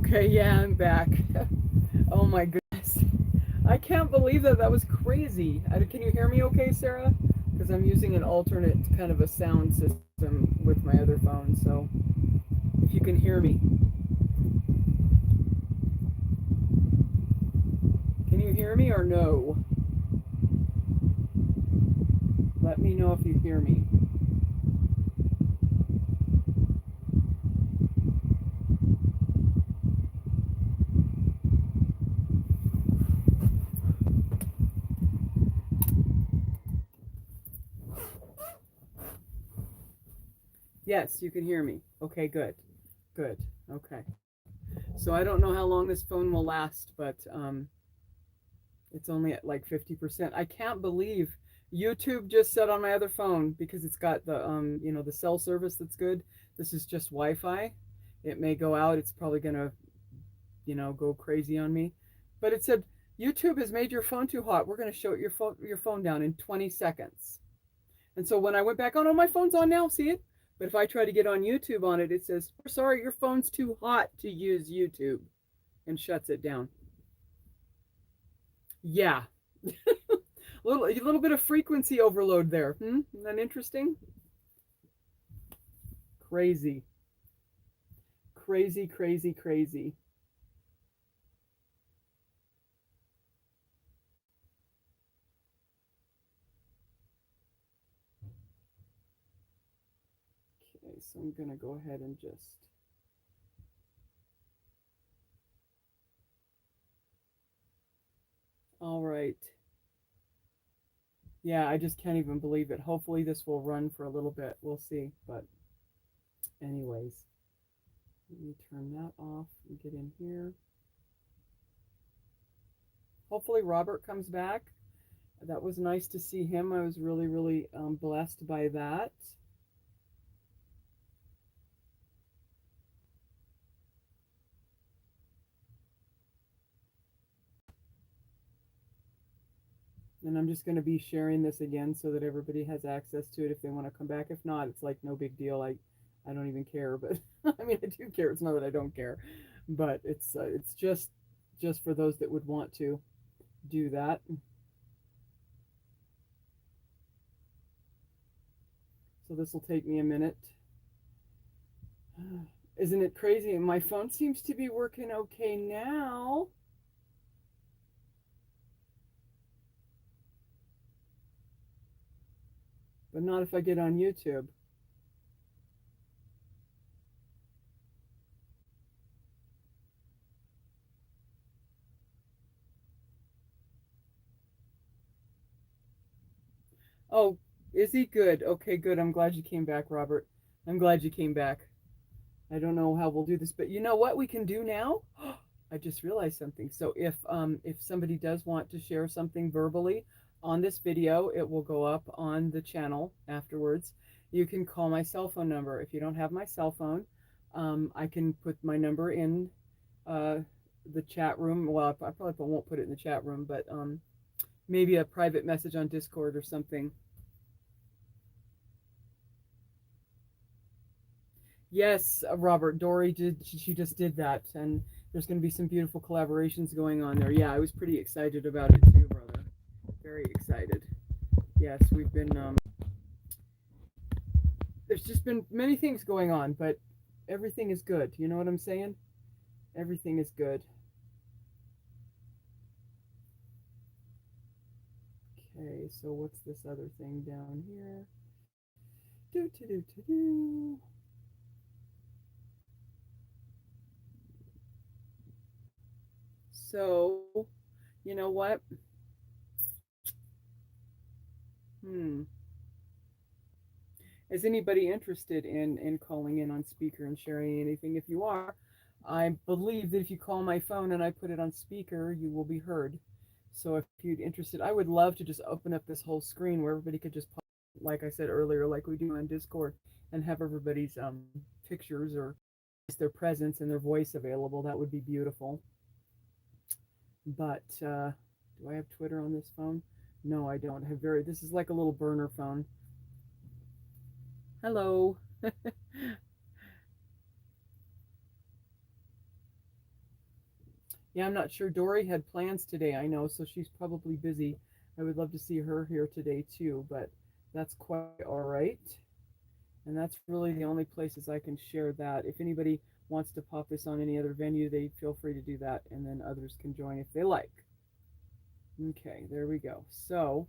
Okay, yeah, I'm back. Oh my goodness. I can't believe that. That was crazy. Can you hear me okay, Sarah? Because I'm using an alternate kind of a sound system with my other phone, so if you can hear me. Can you hear me or no? Let me know if you hear me. Yes, you can hear me. Okay, good. Good. Okay. So I don't know how long this phone will last, but it's only at like 50%. I can't believe YouTube just said on my other phone because it's got the the cell service that's good. This is just Wi-Fi. It may go out. It's probably going to, go crazy on me. But it said YouTube has made your phone too hot. We're going to shut your phone down in 20 seconds. And so when I went back on, oh, my phone's on now, see it? But if I try to get on YouTube on it, it says, "We're sorry, your phone's too hot to use YouTube," and shuts it down. Yeah. A little bit of frequency overload there. Isn't that interesting? Crazy. Crazy, crazy, crazy. Okay, so I'm going to go ahead and just. All right. Yeah, I just can't even believe it. Hopefully, this will run for a little bit. We'll see. But, anyways, let me turn that off and get in here. Hopefully, Robert comes back. That was nice to see him. I was really, really blessed by that. And I'm just going to be sharing this again so that everybody has access to it if they want to come back. If not, it's like no big deal. I don't even care, but I mean, I do care. It's not that I don't care, but it's just for those that would want to do that. So this will take me a minute. Isn't it crazy? My phone seems to be working okay now. But not if I get on YouTube. Oh, is he good? Okay, good. I'm glad you came back, Robert. I'm glad you came back. I don't know how we'll do this, but you know what we can do now? I just realized something. So if somebody does want to share something verbally on this video, it will go up on the channel afterwards. You can call my cell phone number. If you don't have my cell phone, I can put my number in uh, the chat room. Well, I probably won't put it in the chat room, but maybe a private message on Discord or something. Yes, Robert, Dory did. She just did that, and there's going to be some beautiful collaborations going on there. Yeah, I was pretty excited about it too, brother. Very excited. Yes, we've been. There's just been many things going on, but everything is good. You know what I'm saying? Everything is good. Okay, so what's this other thing down here? Do do do do do. So, you know what? Hmm. Is anybody interested in calling in on speaker and sharing anything? If you are, I believe that if you call my phone and I put it on speaker, you will be heard. So if you're interested, I would love to just open up this whole screen where everybody could just pop, like I said earlier, like we do on Discord, and have everybody's pictures or their presence and their voice available. That would be beautiful. But do I have Twitter on this phone? No, I don't. I have very. This is like a little burner phone. Hello. Yeah, I'm not sure. Dory had plans today, I know, so she's probably busy. I would love to see her here today too, but that's quite all right. And that's really the only places I can share that. If anybody wants to pop this on any other venue, they feel free to do that, and then others can join if they like. Okay, there we go. So,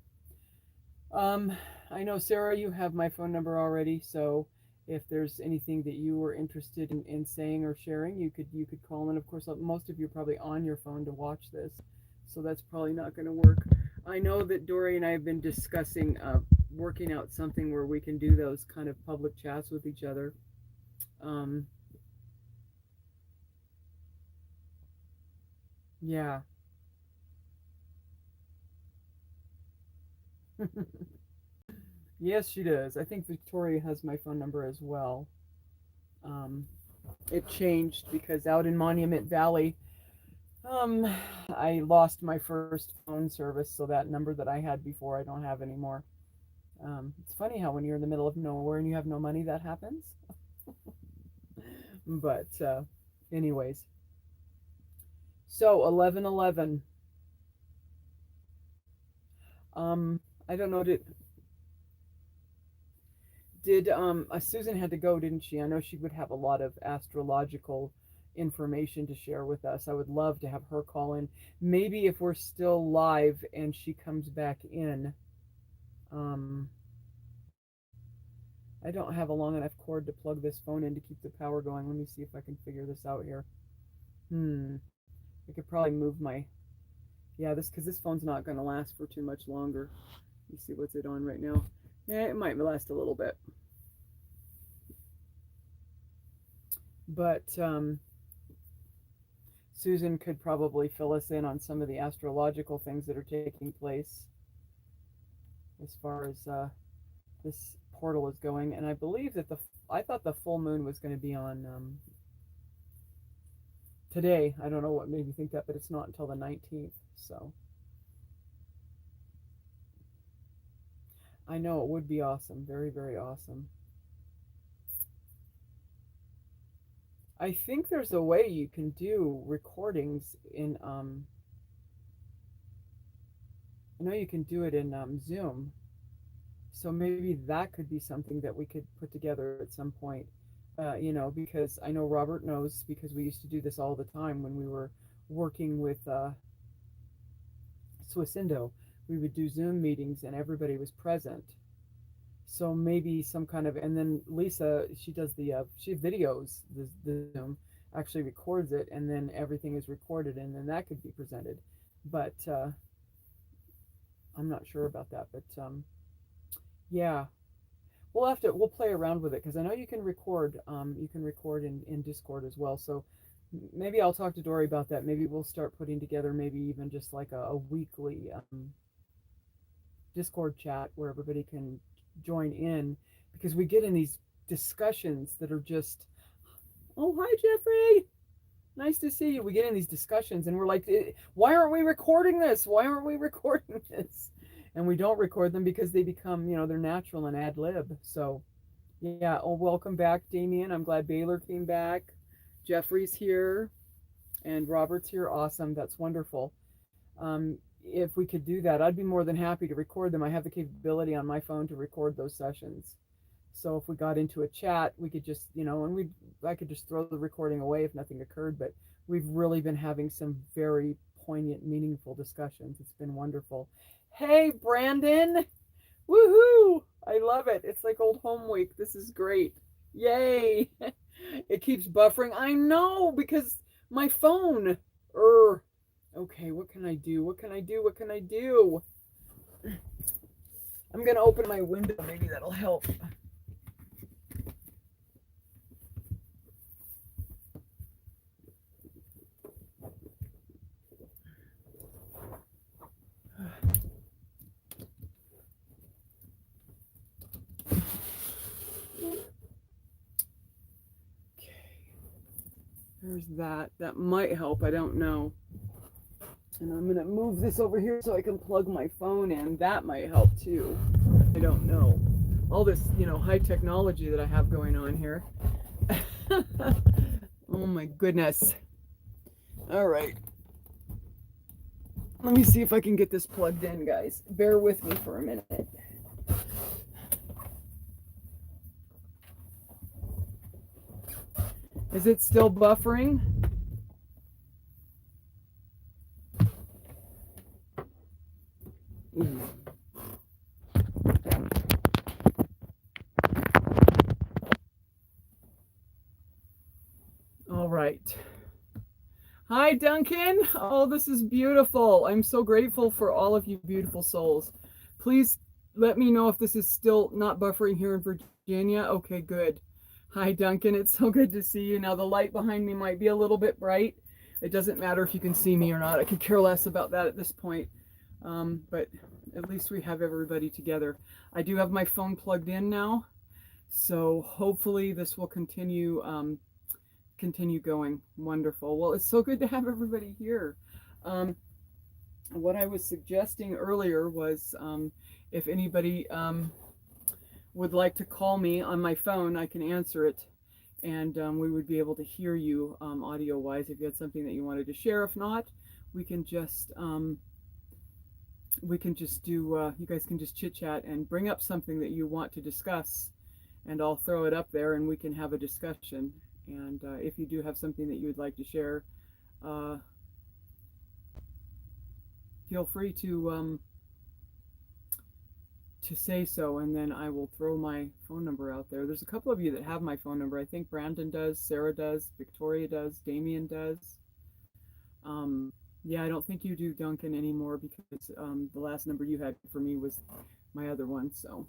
um, I know Sarah, you have my phone number already, so if there's anything that you were interested in saying or sharing, you could call. And of course, most of you are probably on your phone to watch this, so that's probably not going to work. I know that Dory and I have been discussing working out something where we can do those kind of public chats with each other. Um, yeah. Yes, she does. I think Victoria has my phone number as well. Um, it changed because out in Monument Valley, um, I lost my first phone service, so that number that I had before I don't have anymore. It's funny how when you're in the middle of nowhere and you have no money, that happens. But anyways, so 11:11. I don't know. Did Susan had to go, didn't she? I know she would have a lot of astrological information to share with us. I would love to have her call in. Maybe if we're still live and she comes back in. Um, I don't have a long enough cord to plug this phone in to keep the power going. Let me see if I can figure this out here. Hmm. I could probably move my, yeah, this, because this phone's not going to last for too much longer. Let me see what's it on right now. Yeah, it might last a little bit. But Susan could probably fill us in on some of the astrological things that are taking place as far as this portal is going. And I believe that I thought the full moon was going to be on today. I don't know what made me think that, but it's not until the 19th. So I know it would be awesome. Very, very awesome. I think there's a way you can do recordings in I know you can do it in Zoom. So maybe that could be something that we could put together at some point. Because I know Robert knows because we used to do this all the time when we were working with Swiss Indo. We would do Zoom meetings and everybody was present. So maybe some kind of, and then Lisa, she does she videos the Zoom, actually records it, and then everything is recorded, and then that could be presented. But I'm not sure about that. But yeah, we'll play around with it because I know you can record in Discord as well. So maybe I'll talk to Dory about that. Maybe we'll start putting together maybe even just like a weekly Discord chat where everybody can join in, because we get in these discussions that are just, oh, hi Jeffrey, nice to see you. We get in these discussions and we're like, why aren't we recording this? Why aren't we recording this? And we don't record them because they become, they're natural and ad lib. So yeah. Oh, welcome back, Damien. I'm glad Baylor came back. Jeffrey's here and Robert's here. Awesome. That's wonderful. If we could do that, I'd be more than happy to record them. I have the capability on my phone to record those sessions. So if we got into a chat, we could just, I could just throw the recording away if nothing occurred. But we've really been having some very poignant, meaningful discussions. It's been wonderful. Hey, Brandon. Woohoo. I love it. It's like old home week. This is great. Yay. It keeps buffering. I know, because my phone. Okay, what can I do? What can I do? What can I do? I'm going to open my window. Maybe that'll help. There's that. That might help. I don't know. And I'm going to move this over here so I can plug my phone in. That might help too. I don't know. All this, high technology that I have going on here. Oh my goodness. All right. Let me see if I can get this plugged in, guys. Bear with me for a minute. Is it still buffering? All right. Hi, Duncan. Oh, this is beautiful. I'm so grateful for all of you beautiful souls. Please let me know if this is still not buffering here in Virginia. Okay, good. Hi, Duncan. It's so good to see you. Now, the light behind me might be a little bit bright. It doesn't matter if you can see me or not. I could care less about that at this point. But at least we have everybody together. I do have my phone plugged in now. So hopefully this will continue going. Wonderful. Well, it's so good to have everybody here. What I was suggesting earlier was if anybody would like to call me on my phone, I can answer it, and we would be able to hear you audio wise if you had something that you wanted to share. If not, we can just do you guys can just chit chat and bring up something that you want to discuss, and I'll throw it up there and we can have a discussion. And if you do have something that you would like to share, feel free to say so, and then I will throw my phone number out there. There's a couple of you that have my phone number. I think Brandon does, Sarah does, Victoria does, Damien does. Yeah, I don't think you do, Duncan, anymore, because the last number you had for me was my other one. So,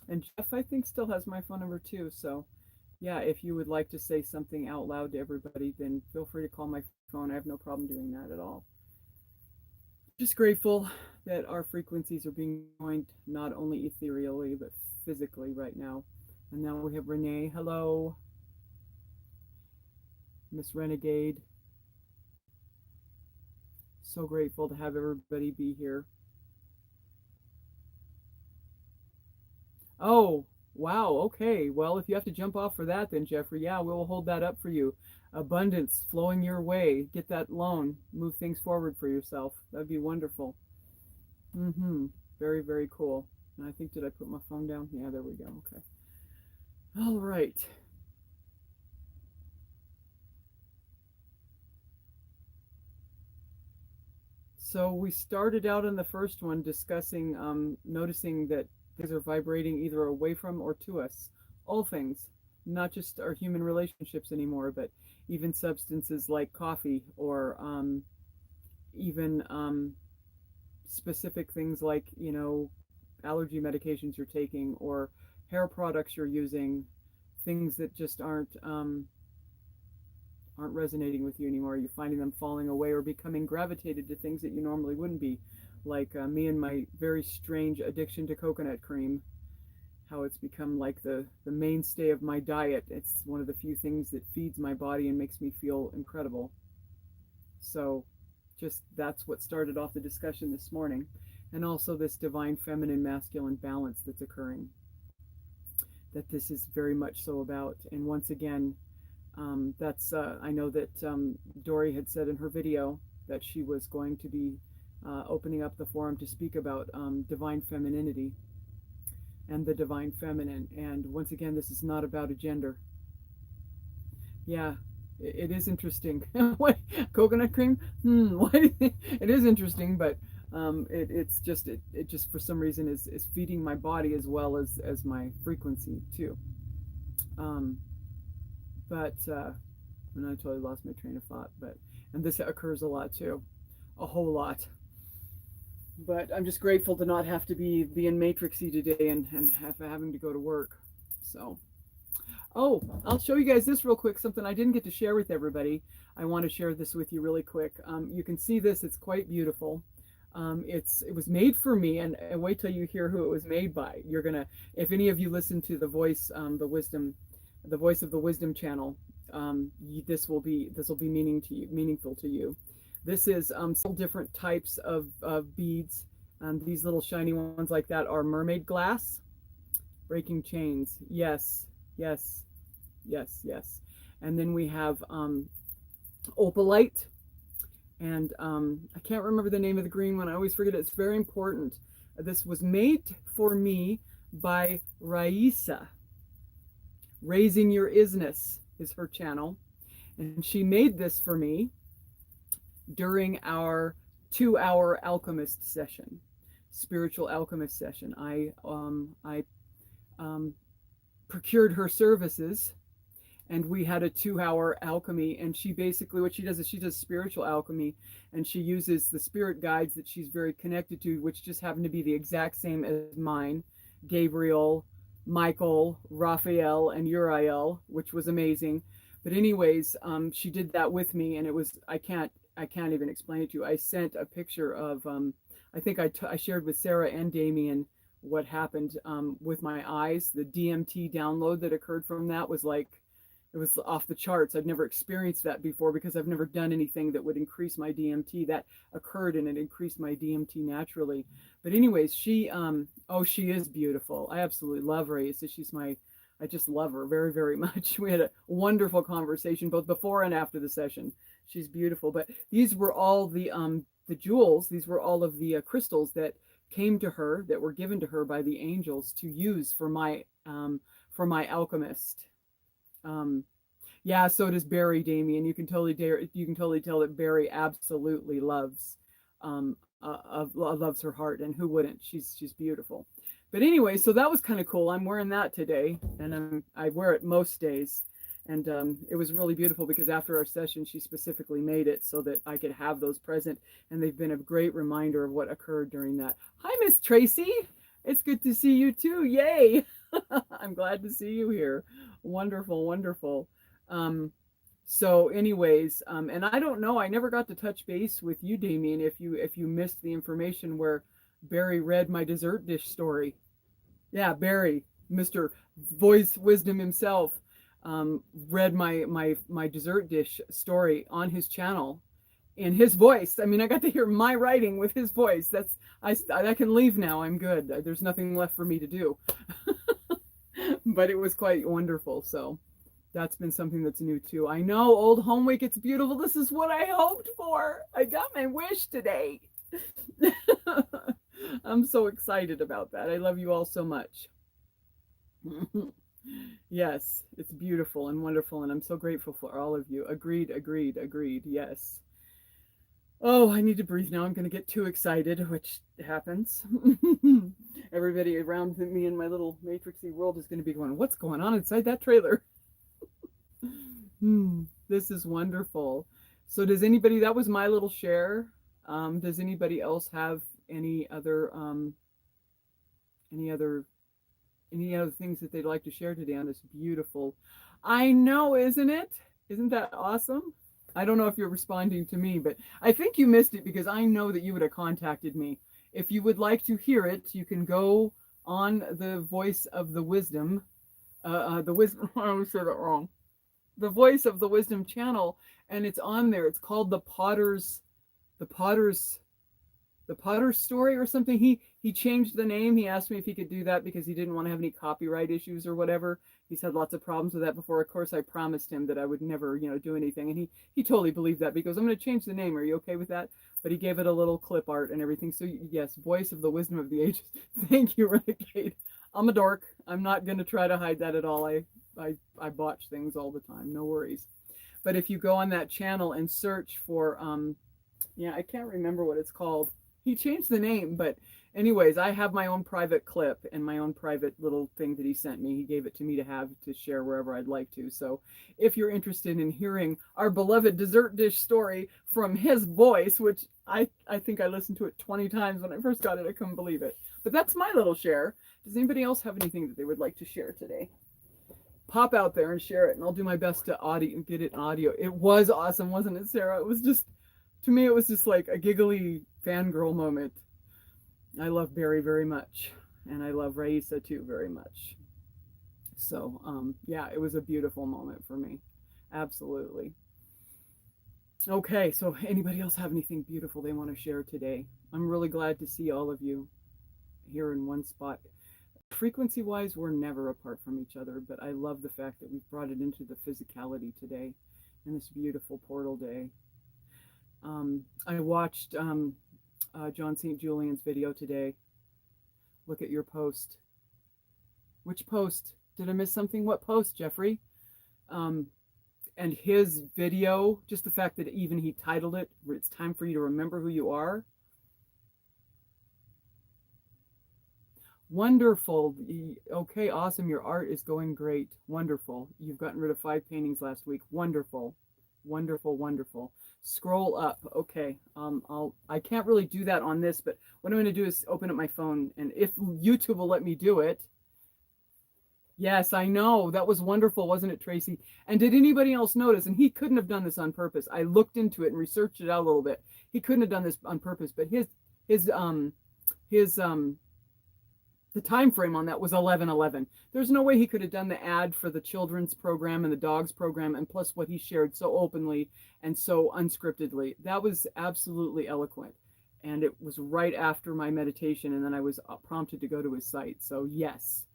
and Jeff, I think, still has my phone number too. So yeah, if you would like to say something out loud to everybody, then feel free to call my phone. I have no problem doing that at all. Just grateful that our frequencies are being joined not only ethereally, but physically right now. And now we have Renee. Hello. Miss Renegade. So grateful to have everybody be here. Oh, wow. Okay. Well, if you have to jump off for that, then Jeffrey, yeah, we'll hold that up for you. Abundance flowing your way. Get that loan. Move things forward for yourself. That'd be wonderful. Very, very cool. And I think, did I put my phone down? Yeah, there we go. Okay. All right. So we started out in the first one discussing, noticing that things are vibrating either away from or to us. All things, not just our human relationships anymore, but even substances like coffee, or even specific things like, allergy medications you're taking, or hair products you're using, things that just aren't resonating with you anymore. You're finding them falling away or becoming gravitated to things that you normally wouldn't be, like me and my very strange addiction to coconut cream, how it's become like the mainstay of my diet. It's one of the few things that feeds my body and makes me feel incredible. So just that's what started off the discussion this morning. And also this divine feminine masculine balance that's occurring, that this is very much so about. And once again, that's I know that Dory had said in her video that she was going to be opening up the forum to speak about divine femininity and the divine feminine. And once again, this is not about a gender. Yeah, it is interesting. What, coconut cream? It is interesting, but it's just it just for some reason is feeding my body as well as my frequency too. But and I totally lost my train of thought. And this occurs a lot too, a whole lot. But I'm just grateful to not have to be in matrixy today and having to go to work. So, oh, I'll show you guys this real quick. Something I didn't get to share with everybody. I want to share this with you really quick. You can see this. It's quite beautiful. It was made for me, and wait till you hear who it was made by. You're gonna, if any of you listen to the voice of the Wisdom channel, this will be meaningful to you. This is several different types of beads. These little shiny ones like that are mermaid glass. Breaking chains. Yes, yes, yes, yes. And then we have opalite, And I can't remember the name of the green one. I always forget it. It's very important. This was made for me by Raisa. Raising Your Isness is her channel. And she made this for me during our 2-hour alchemist session, spiritual alchemist session. I procured her services, and we had a 2-hour alchemy. And she basically, what she does is she does spiritual alchemy, and she uses the spirit guides that she's very connected to, which just happen to be the exact same as mine: Gabriel, Michael, Raphael, and Uriel, which was amazing. But anyways, she did that with me, and it was, I can't even explain it to you. I sent a picture of, I think I shared with Sarah and Damien what happened with my eyes. The DMT download that occurred from that was like, it was off the charts. I've never experienced that before because I've never done anything that would increase my DMT. That occurred, and it increased my DMT naturally. But anyways, she is beautiful. I absolutely love Raisa. I just love her very, very much. We had a wonderful conversation both before and after the session. She's beautiful. But these were all the jewels. These were all of the crystals that came to her, that were given to her by the angels to use for my alchemist. Yeah, so does Barry, Damien. You can totally tell that Barry absolutely loves her heart, and who wouldn't? She's beautiful. But anyway, so that was kind of cool. I'm wearing that today, and I wear it most days. And it was really beautiful because after our session, she specifically made it so that I could have those present, and they've been a great reminder of what occurred during that. Hi, Miss Tracy. It's good to see you too. Yay! I'm glad to see you here. Wonderful, wonderful. So anyways, and I don't know, I never got to touch base with you, Damien, if you missed the information where Barry read my dessert dish story. Yeah, Barry, Mr. Voice Wisdom himself, read my dessert dish story on his channel in his voice. I mean, I got to hear my writing with his voice. I can leave now. I'm good. There's nothing left for me to do. But it was quite wonderful. So that's been something that's new too. I know, Old Home Week, it's beautiful. This is what I hoped for. I got my wish today. I'm so excited about that. I love you all so much. Yes, it's beautiful and wonderful, and I'm so grateful for all of you. Agreed, agreed, agreed. Yes. Oh, I need to breathe now. I'm going to get too excited, which happens. Everybody around me in my little matrixy world is going to be going, what's going on inside that trailer? This is wonderful. So does anybody, that was my little share. Does anybody else have any other things that they'd like to share today on this beautiful? I know, isn't it? Isn't that awesome? I don't know if you're responding to me, but I think you missed it because I know that you would have contacted me. If you would like to hear it, you can go on the Voice of the Wisdom, the Wisdom, I always say that wrong. The Voice of the Wisdom channel, and it's on there. It's called the Potter's Story or something. He changed the name. He asked me if he could do that because he didn't want to have any copyright issues or whatever. He's had lots of problems with that before. Of course, I promised him that I would never, do anything, and he totally believed that because I'm going to change the name. Are you okay with that? But he gave it a little clip art and everything. So yes, Voice of the Wisdom of the Ages. Thank you, Renegade. I'm a dork. I'm not going to try to hide that at all. I botch things all the time. No worries. But if you go on that channel and search for, I can't remember what it's called. He changed the name, but anyways, I have my own private clip and my own private little thing that he sent me. He gave it to me to have to share wherever I'd like to. So if you're interested in hearing our beloved dessert dish story from his voice, which I think I listened to it 20 times when I first got it, I couldn't believe it. But that's my little share. Does anybody else have anything that they would like to share today? Pop out there and share it, and I'll do my best to get it audio. It was awesome, wasn't it, Sarah? It was just, to me, it was just like a giggly fangirl moment. I love Barry very much, and I love Raisa too very much. So, yeah, it was a beautiful moment for me. Absolutely. Okay, so anybody else have anything beautiful they want to share today? I'm really glad to see all of you here in one spot. Frequency-wise, we're never apart from each other, but I love the fact that we've brought it into the physicality today in this beautiful portal day. I watched John St. Julian's video today. Look at your post. Which post? Did I miss something? What post, Jeffrey? Um, and his video, just the fact that even he titled it, "It's time for you to remember who you are." Wonderful. Okay, awesome. Your art is going great. Wonderful. You've gotten rid of 5 paintings last week. Wonderful. Wonderful, wonderful. Scroll up. Okay. I can't really do that on this, but what I'm going to do is open up my phone, and if YouTube will let me do it. Yes, I know. That was wonderful, wasn't it, Tracy? And did anybody else notice? And he couldn't have done this on purpose. I looked into it and researched it out a little bit. He couldn't have done this on purpose, but his his the time frame on that was 11/11. There's no way he could have done the ad for the children's program and the dogs program, and plus what he shared so openly and so unscriptedly. That was absolutely eloquent. And it was right after my meditation, and then I was prompted to go to his site. So yes,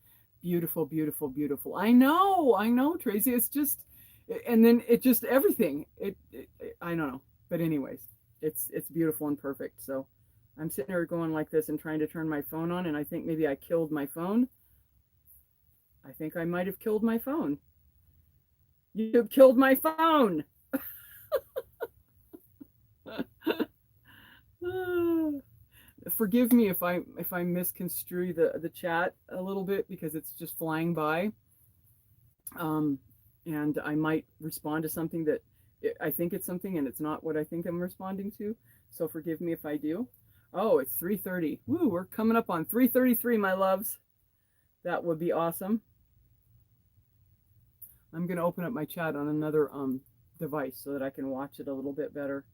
beautiful, beautiful, beautiful. I know, Tracy. It's just, and then it just everything. I don't know, but anyways, it's beautiful and perfect. So I'm sitting here going like this and trying to turn my phone on, and I think maybe I killed my phone. I think I might have killed my phone. You killed my phone. Forgive me if I misconstrue the chat a little bit, because it's just flying by. And I might respond to something that I think it's something and it's not what I think I'm responding to. So forgive me if I do. Oh, it's 3:30. Woo, we're coming up on 3:33, my loves. That would be awesome. I'm going to open up my chat on another device so that I can watch it a little bit better.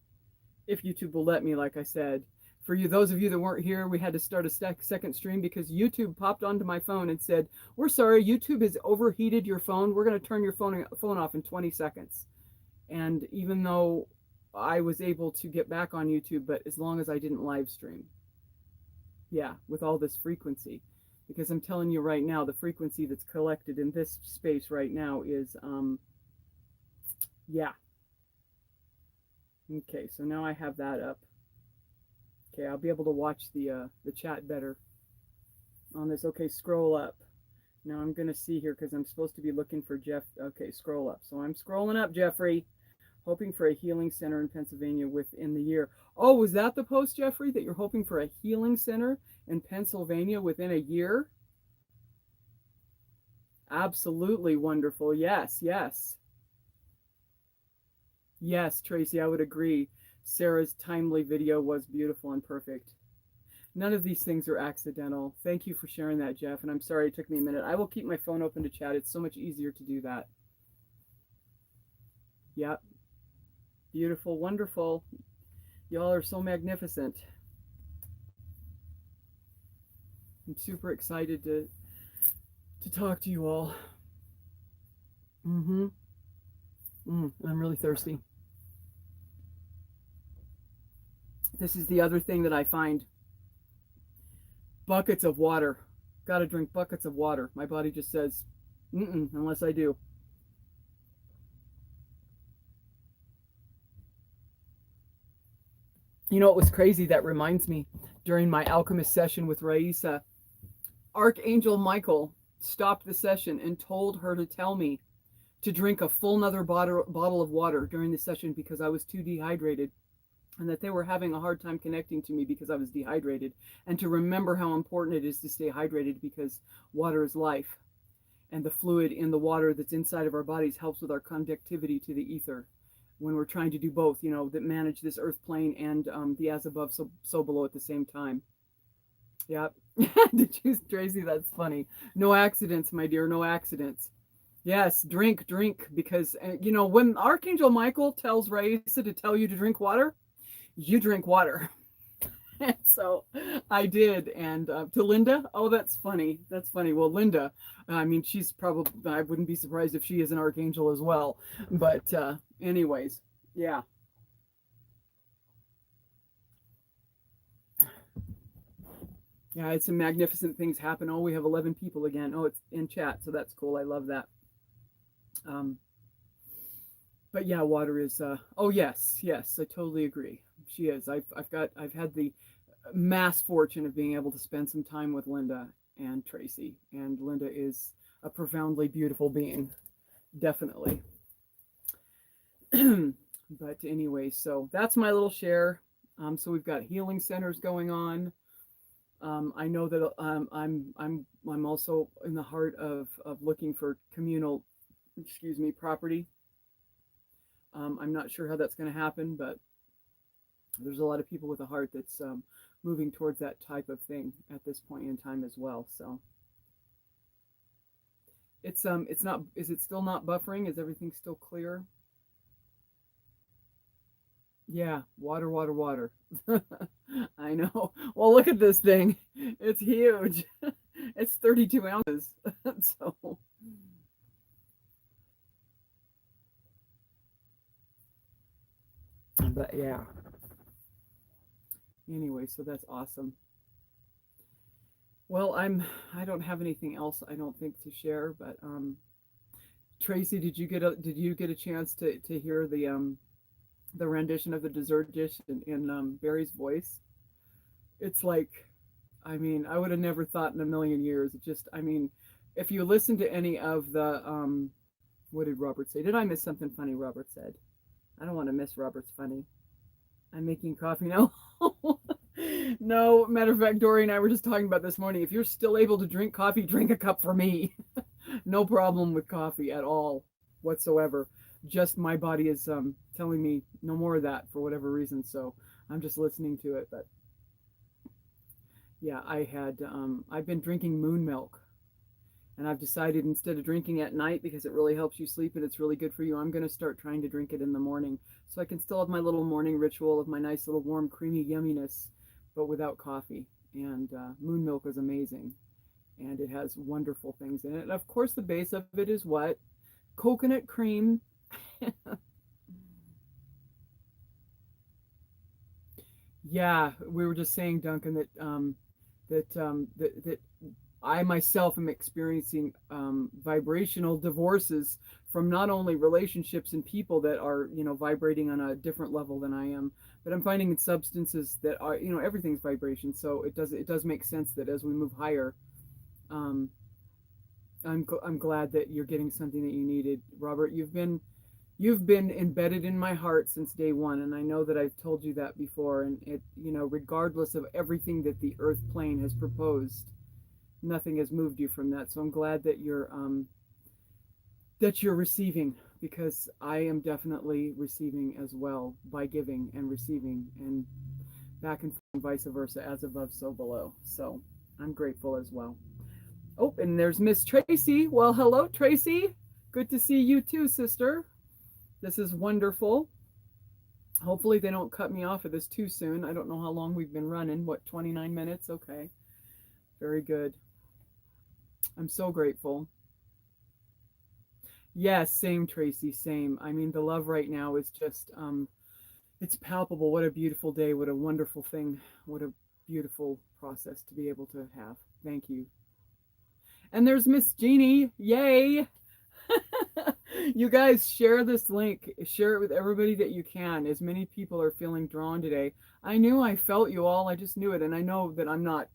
If YouTube will let me, like I said. For you, those of you that weren't here, we had to start a second stream because YouTube popped onto my phone and said, "We're sorry, YouTube has overheated your phone. We're going to turn your phone off in 20 seconds. And even though I was able to get back on YouTube, but as long as I didn't live stream. Yeah, with all this frequency. Because I'm telling you right now, the frequency that's collected in this space right now is, yeah. Okay, so now I have that up. Okay, I'll be able to watch the chat better on this. Okay, scroll up. Now I'm going to see here because I'm supposed to be looking for Jeff. Okay, scroll up. So I'm scrolling up, Jeffrey. Hoping for a healing center in Pennsylvania within the year. Oh, was that the post, Jeffrey, that you're hoping for a healing center in Pennsylvania within a year? Absolutely wonderful. Yes, yes. Yes, Tracy, I would agree. Sarah's timely video was beautiful and perfect. None of these things are accidental. Thank you for sharing that, Jeff. And I'm sorry it took me a minute. I will keep my phone open to chat. It's so much easier to do that. Yep. Beautiful, wonderful. Y'all are so magnificent. I'm super excited to talk to you all. I'm really thirsty. This is the other thing that I find. Buckets of water. Got to drink buckets of water. My body just says, unless I do. You know, it was crazy. That reminds me, during my alchemist session with Raisa, Archangel Michael stopped the session and told her to tell me to drink a full another bottle of water during the session because I was too dehydrated, and that they were having a hard time connecting to me because I was dehydrated, and to remember how important it is to stay hydrated because water is life, and the fluid in the water that's inside of our bodies helps with our conductivity to the ether when we're trying to do both, you know, that manage this earth plane and the as above, so below at the same time. Yep. Did you, Tracy? That's funny. No accidents, my dear. No accidents. Yes, drink, because, you know, when Archangel Michael tells Raisa to tell you to drink water, you drink water. And so I did. And to Linda, oh, that's funny. That's funny. Well, Linda, I mean, she's probably, I wouldn't be surprised if she is an archangel as well. But anyways, yeah. Yeah, it's some magnificent things happen. Oh, we have 11 people again. Oh, it's in chat, so that's cool. I love that. But yeah, water is, oh, yes, I totally agree. She is. I've had the mass fortune of being able to spend some time with Linda and Tracy, and Linda is a profoundly beautiful being, definitely. But anyway, so that's my little share. So we've got healing centers going on. I know that I'm also in the heart of looking for communal, excuse me, property. I'm not sure how that's going to happen, but there's a lot of people with a heart that's moving towards that type of thing at this point in time as well. So it's not. Is it still not buffering? Is everything still clear? Yeah, water, water, water. I know. Well, look at this thing. It's huge. It's 32 ounces. So, but yeah. Anyway, so that's awesome. Well, I don't have anything else I don't think to share, but Tracy, did you get a chance to hear the rendition of the dessert dish in Barry's voice? It's like, I mean, I would have never thought in a million years. It just, I mean, if you listen to any of the what did Robert say? Did I miss something funny Robert said? I don't want to miss Robert's funny. I'm making coffee now. No, matter of fact, Dory and I were just talking about this morning. If you're still able to drink coffee, drink a cup for me. No problem with coffee at all whatsoever. Just my body is telling me no more of that for whatever reason. So I'm just listening to it. But yeah, I've been drinking moon milk, and I've decided instead of drinking at night because it really helps you sleep and it's really good for you, I'm going to start trying to drink it in the morning so I can still have my little morning ritual of my nice little warm creamy yumminess, but without coffee. And moon milk is amazing, and it has wonderful things in it. And of course, the base of it is what? Coconut cream. Yeah, we were just saying, Duncan, that I myself am experiencing vibrational divorces from not only relationships and people that are, vibrating on a different level than I am, but I'm finding in substances that are, everything's vibration. So it does make sense that as we move higher, um, I'm glad that you're getting something that you needed, Robert. You've been embedded in my heart since day one, and I know that I've told you that before. And regardless of everything that the Earth plane has proposed, nothing has moved you from that. So I'm glad that you're receiving, because I am definitely receiving as well by giving and receiving, and back and forth, and vice versa, as above, so below. So I'm grateful as well. Oh, and there's Miss Tracy. Well, hello, Tracy. Good to see you too, sister. This is wonderful. Hopefully they don't cut me off of this too soon. I don't know how long we've been running. What, 29 minutes? Okay. Very good. I'm so grateful. Yes, same, Tracy, same. I mean, the love right now is just it's palpable. What a beautiful day. What a wonderful thing. What a beautiful process to be able to have. Thank you. And there's Miss Jeannie. Yay. You guys share this link. Share it with everybody that you can. As many people are feeling drawn today. I knew I felt you all. I just knew it. And I know that I'm not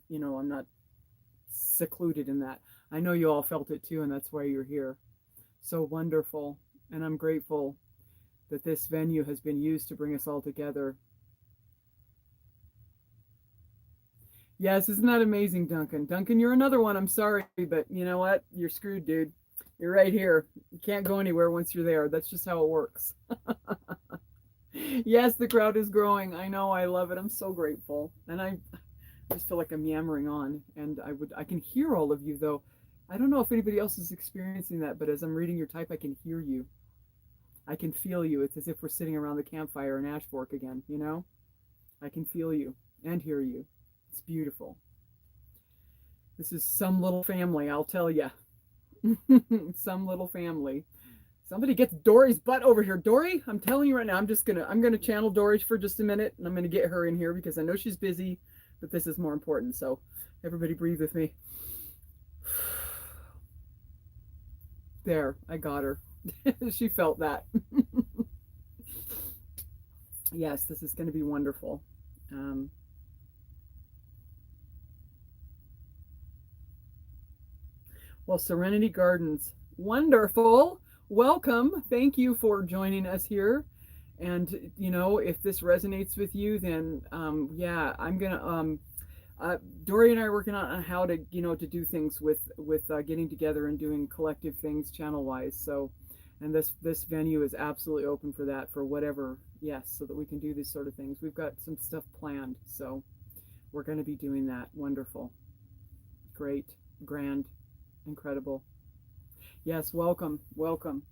secluded in that. I know you all felt it too, and that's why you're here. So wonderful. And I'm grateful that this venue has been used to bring us all together. Yes, isn't that amazing, Duncan? Duncan, you're another one. I'm sorry, but you know what? You're screwed, dude. You're right here. You can't go anywhere once you're there. That's just how it works. Yes, the crowd is growing. I know. I love it. I'm so grateful. And I just feel like I'm yammering on. And I can hear all of you, though. I don't know if anybody else is experiencing that, but as I'm reading your type, I can hear you. I can feel you. It's as if we're sitting around the campfire in Ash Fork again, you know? I can feel you and hear you. It's beautiful. This is some little family, I'll tell you. Some little family. Somebody gets Dory's butt over here. Dory, I'm telling you right now, I'm gonna channel Dory for just a minute, and I'm gonna get her in here because I know she's busy, but this is more important. So everybody breathe with me. There, I got her. She felt that. Yes, this is going to be wonderful. Um, well, Serenity Gardens, wonderful. Welcome. Thank you for joining us here. And if this resonates with you, then yeah, I'm gonna uh, Dory and I are working on how to to do things with getting together and doing collective things channel wise. So, and this venue is absolutely open for that, for whatever. Yes, so that we can do these sort of things. We've got some stuff planned, so we're going to be doing that. Wonderful, great, grand, incredible. Yes, welcome, welcome.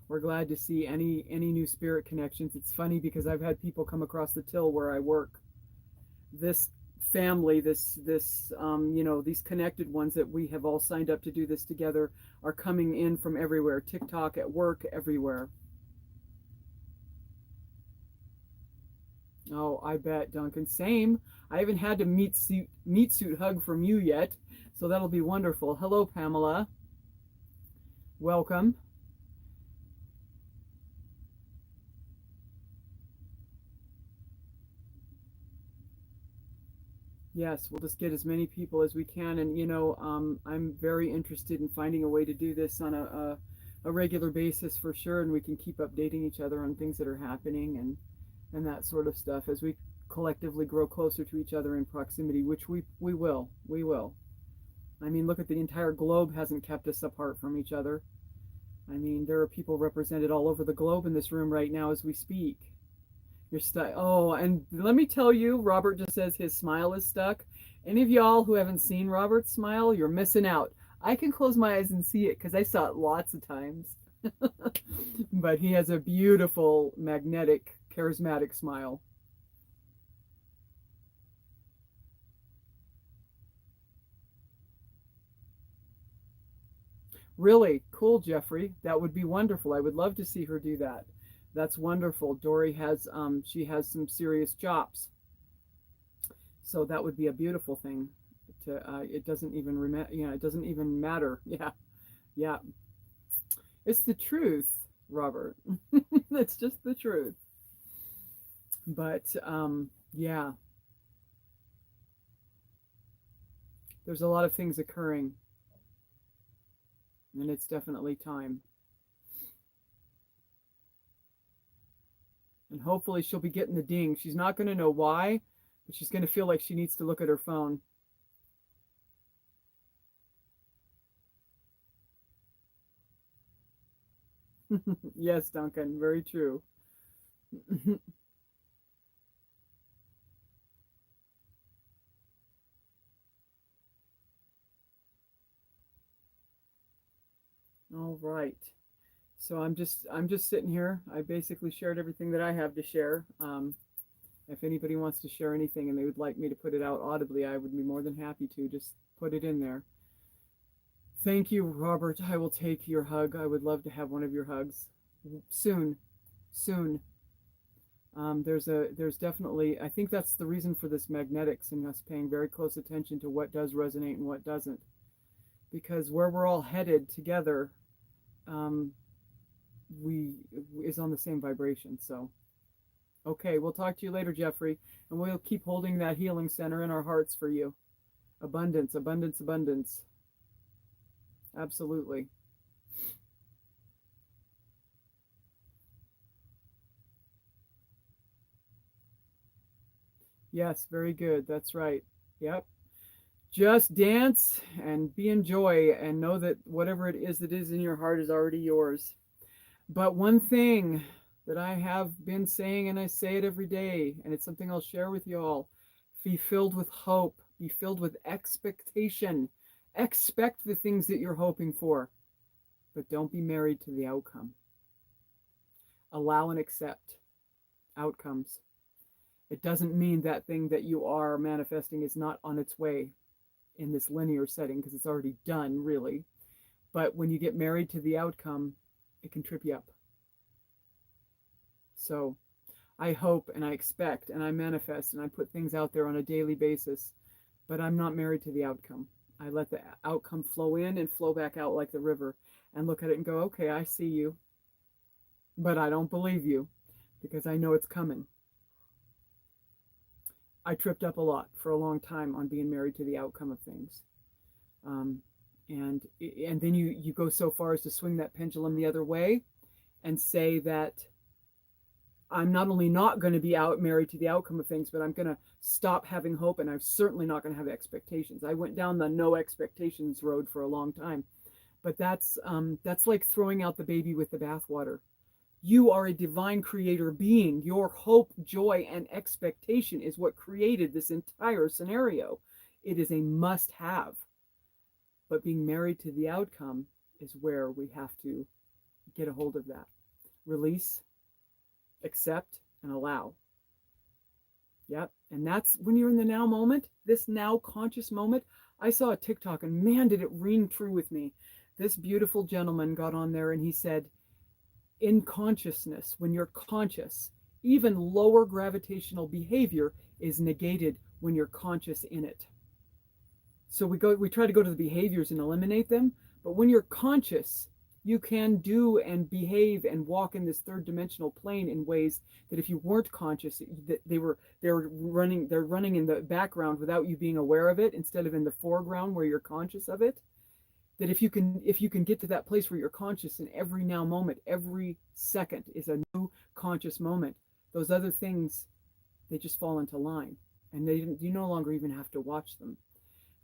We're glad to see any new spirit connections. It's funny because I've had people come across the till where I work. This family, this these connected ones that we have all signed up to do this together are coming in from everywhere. TikTok, at work, everywhere. Oh, I bet, Duncan. Same. I haven't had a meat suit hug from you yet, so that'll be wonderful. Hello, Pamela. Welcome. Yes, we'll just get as many people as we can, and I'm very interested in finding a way to do this on a regular basis for sure, and we can keep updating each other on things that are happening and that sort of stuff as we collectively grow closer to each other in proximity, which we will. I mean, look at the entire globe hasn't kept us apart from each other. I mean, there are people represented all over the globe in this room right now as we speak. You're stuck. Oh, and let me tell you, Robert just says his smile is stuck. Any of y'all who haven't seen Robert's smile, you're missing out. I can close my eyes and see it because I saw it lots of times. But he has a beautiful, magnetic, charismatic smile. Really cool, Jeffrey. That would be wonderful. I would love to see her do that. That's wonderful. Dory has she has some serious chops, so that would be a beautiful thing. To it doesn't even it doesn't even matter. Yeah, yeah. It's the truth, Robert. It's just the truth. But yeah, there's a lot of things occurring, and it's definitely time. And hopefully she'll be getting the ding. She's not going to know why, but she's going to feel like she needs to look at her phone. Yes, Duncan, very true. All right. So I'm just sitting here. I basically shared everything that I have to share. If anybody wants to share anything and they would like me to put it out audibly, I would be more than happy to just put it in there. Thank you, Robert. I will take your hug. I would love to have one of your hugs soon. Soon. There's definitely, I think that's the reason for this magnetics and us paying very close attention to what does resonate and what doesn't, because where we're all headed together, um, we is on the same vibration. So okay, we'll talk to you later, Jeffrey, and we'll keep holding that healing center in our hearts for you. Abundance, abundance, abundance. Absolutely. Yes, very good. That's right. Yep. Just dance and be in joy and know that whatever it is that is in your heart is already yours. But one thing that I have been saying, and I say it every day, and it's something I'll share with you all: be filled with hope, be filled with expectation. Expect the things that you're hoping for, but don't be married to the outcome. Allow and accept outcomes. It doesn't mean that thing that you are manifesting is not on its way in this linear setting, because it's already done, really. But when you get married to the outcome, it can trip you up. So I hope and I expect and I manifest and I put things out there on a daily basis, but I'm not married to the outcome. I let the outcome flow in and flow back out like the river and look at it and go, okay, I see you, but I don't believe you, because I know it's coming. I tripped up a lot for a long time on being married to the outcome of things. Um, and then you go so far as to swing that pendulum the other way and say that I'm not only not going to be out married to the outcome of things, but I'm going to stop having hope, and I'm certainly not going to have expectations. I went down the no expectations road for a long time, but that's like throwing out the baby with the bathwater. You are a divine creator being. Your hope, joy, and expectation is what created this entire scenario. It is a must have. But being married to the outcome is where we have to get a hold of that. Release, accept, and allow. Yep. And that's when you're in the now moment, this now conscious moment. I saw a TikTok and man, did it ring true with me. This beautiful gentleman got on there and he said, in consciousness, when you're conscious, even lower gravitational behavior is negated when you're conscious in it. So we try to go to the behaviors and eliminate them, but when you're conscious, you can do and behave and walk in this third dimensional plane in ways that if you weren't conscious, that they're running in the background without you being aware of it, instead of in the foreground where you're conscious of it. That if you can get to that place where you're conscious in every now moment, every second is a new conscious moment, those other things, they just fall into line, and you no longer even have to watch them.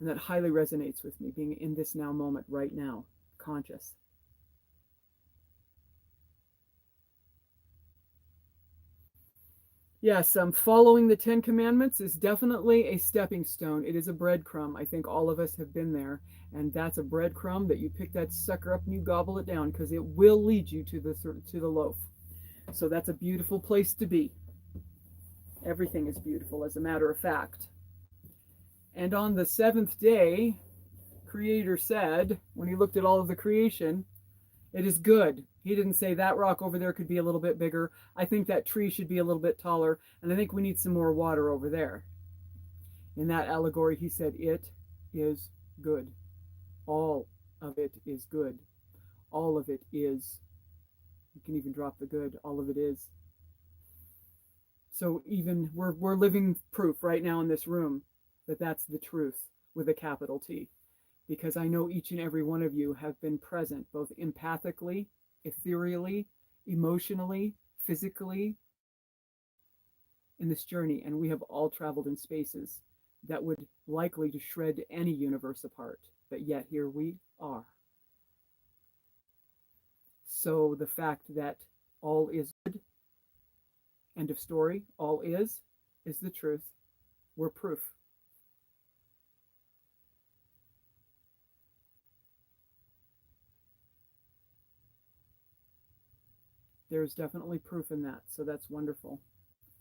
And that highly resonates with me, being in this now moment right now, conscious. Yes, following the 10 Commandments is definitely a stepping stone. It is a breadcrumb. I think all of us have been there. And that's a breadcrumb that you pick that sucker up and you gobble it down, because it will lead you to the loaf. So that's a beautiful place to be. Everything is beautiful, as a matter of fact. And on the seventh day, Creator said, when he looked at all of the creation, it is good. He didn't say that rock over there could be a little bit bigger. I think that tree should be a little bit taller. And I think we need some more water over there. In that allegory, he said, it is good. All of it is good. All of it is. You can even drop the good. All of it is. So even we're living proof right now in this room that that's the truth with a capital T. Because I know each and every one of you have been present, both empathically, ethereally, emotionally, physically, in this journey. And we have all traveled in spaces that would likely to shred any universe apart. But yet here we are. So the fact that all is good, end of story, all is the truth. We're proof. There's definitely proof in that, so that's wonderful.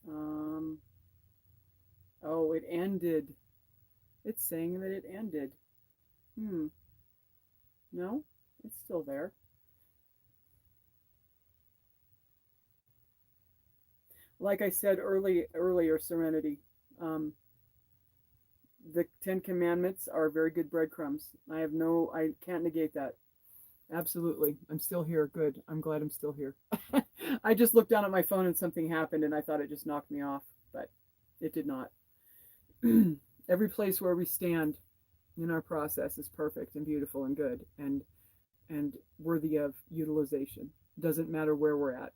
Oh, it ended. It's saying that it ended. No, it's still there. Like I said earlier, Serenity, the 10 Commandments are very good breadcrumbs. I can't negate that. Absolutely. I'm still here. Good. I'm glad I'm still here. I just looked down at my phone and something happened and I thought it just knocked me off, but it did not. Every place where we stand in our process is perfect and beautiful and good and worthy of utilization. Doesn't matter where we're at.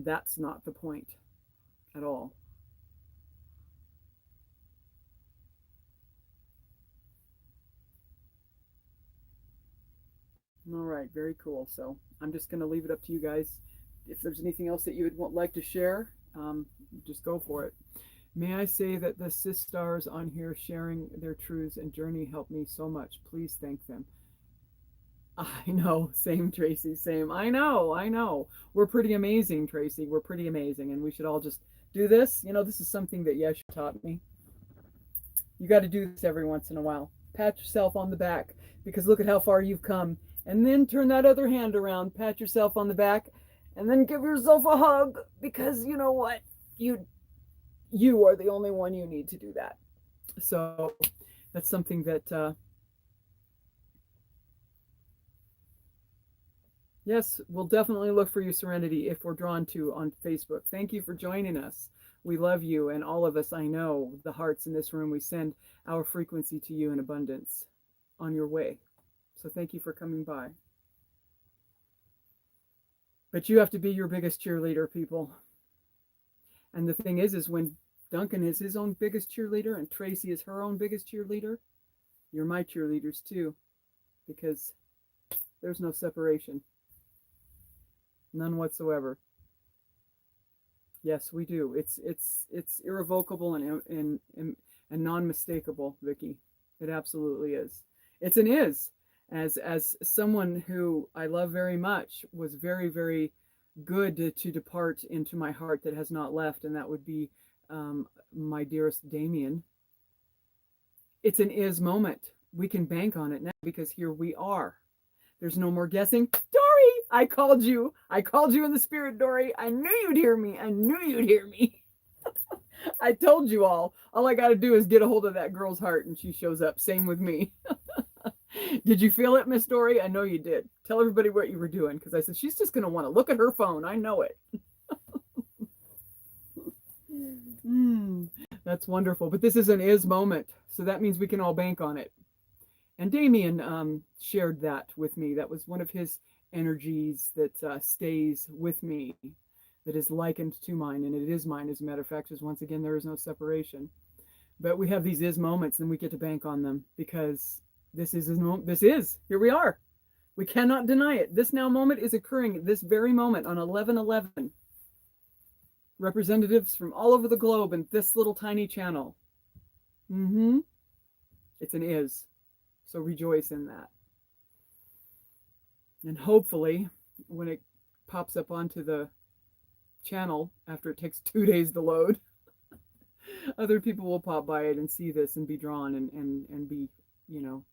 That's not the point at all. All right, very cool. So I'm just going to leave it up to you guys. If there's anything else that you would like to share, just go for it. May I say that the sisters on here sharing their truths and journey helped me so much. Please thank them. I know, same Tracy, same. I know. We're pretty amazing, Tracy. We're pretty amazing, and we should all just do this. This is something that Yesha taught me. You got to do this every once in a while. Pat yourself on the back, because look at how far you've come. And then turn that other hand around, pat yourself on the back, and then give yourself a hug, because you know what? You are the only one you need to do that. So that's something that Yes, we'll definitely look for you, Serenity, if we're drawn to on Facebook. Thank you for joining us. We love you, and all of us, I know, the hearts in this room, we send our frequency to you in abundance on your way. So thank you for coming by. But you have to be your biggest cheerleader, people. And the thing is when Duncan is his own biggest cheerleader and Tracy is her own biggest cheerleader, you're my cheerleaders too, because there's no separation. None whatsoever. Yes, we do. It's irrevocable and non-mistakable, Vicky. It absolutely is. It's an is. As someone who I love very much was very, very good to depart into my heart that has not left, and that would be my dearest Damien. It's an is moment. We can bank on it now because here we are. There's no more guessing. Dory, I called you. I called you in the spirit, Dory. I knew you'd hear me. I knew you'd hear me. I told you all. All I got to do is get a hold of that girl's heart and she shows up. Same with me. Did you feel it, Miss Dory? I know you did. Tell everybody what you were doing because I said she's just going to want to look at her phone. I know it. That's wonderful. But this is an is moment. So that means we can all bank on it. And Damien shared that with me. That was one of his energies that stays with me, that is likened to mine, and it is mine, as a matter of fact, because once again, there is no separation. But we have these is moments, and we get to bank on them, because this is, here we are. We cannot deny it. This now moment is occurring this very moment on 11/11. Representatives from all over the globe in this little tiny channel. It's an is. So rejoice in that. And hopefully, when it pops up onto the channel after it takes 2 days to load, other people will pop by it and see this and be drawn and be, you know.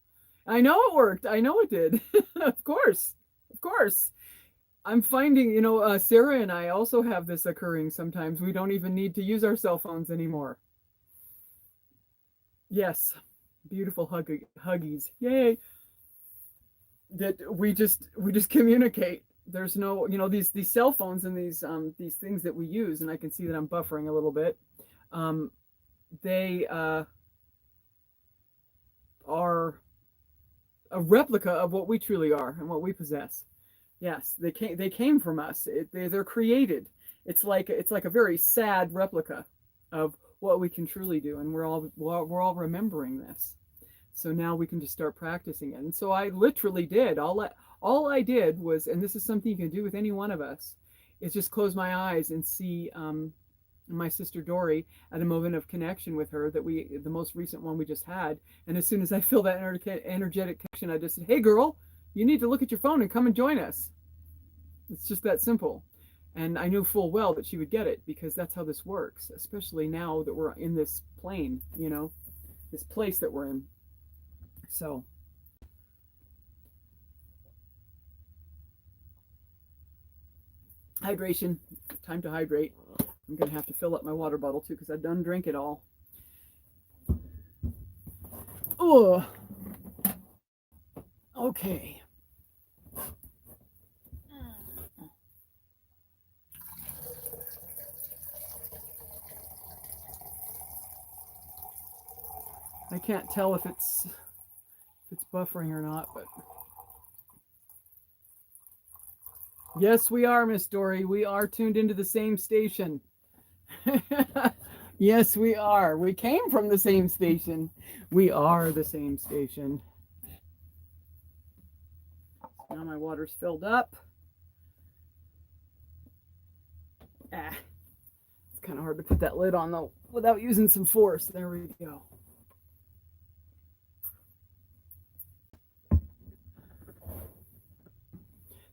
I know it worked. I know it did. Of course. Of course. I'm finding, you know, Sarah and I also have this occurring sometimes. We don't even need to use our cell phones anymore. Yes. Beautiful huggies. Yay. That we just communicate. There's no, you know, these cell phones and these things that we use, and I can see that I'm buffering a little bit. They are a replica of what we truly are and what we possess. Yes, they came from us. They're created. It's like a very sad replica of what we can truly do, and we're all remembering this. So now we can just start practicing it. And so I literally did all I did was, and this is something you can do with any one of us, is just close my eyes and see my sister Dory at a moment of connection with her, the most recent one we just had. And as soon as I feel that energetic connection, I just said, "Hey girl, you need to look at your phone and come and join us." It's just that simple. And I knew full well that she would get it, because that's how this works, especially now that we're in this plane, you know, this place that we're in. So hydration, time to hydrate. I'm gonna have to fill up my water bottle too, because I done drank it all. Oh, okay. I can't tell if it's buffering or not, but yes, we are, Miss Dory. We are tuned into the same station. Yes, we are. We came from the same station. We are the same station. Now my water's filled up. It's kind of hard to put that lid on though without using some force. There we go.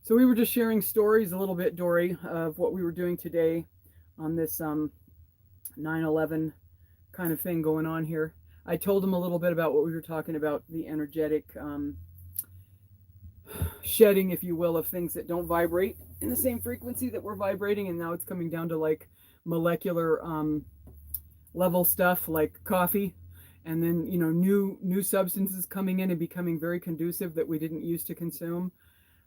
So we were just sharing stories a little bit, Dory, of what we were doing today on this 9/11 kind of thing going on here. I told him a little bit about what we were talking about, the energetic shedding, if you will, of things that don't vibrate in the same frequency that we're vibrating, and now it's coming down to like molecular level stuff like coffee, and then, you know, new substances coming in and becoming very conducive that we didn't used to consume.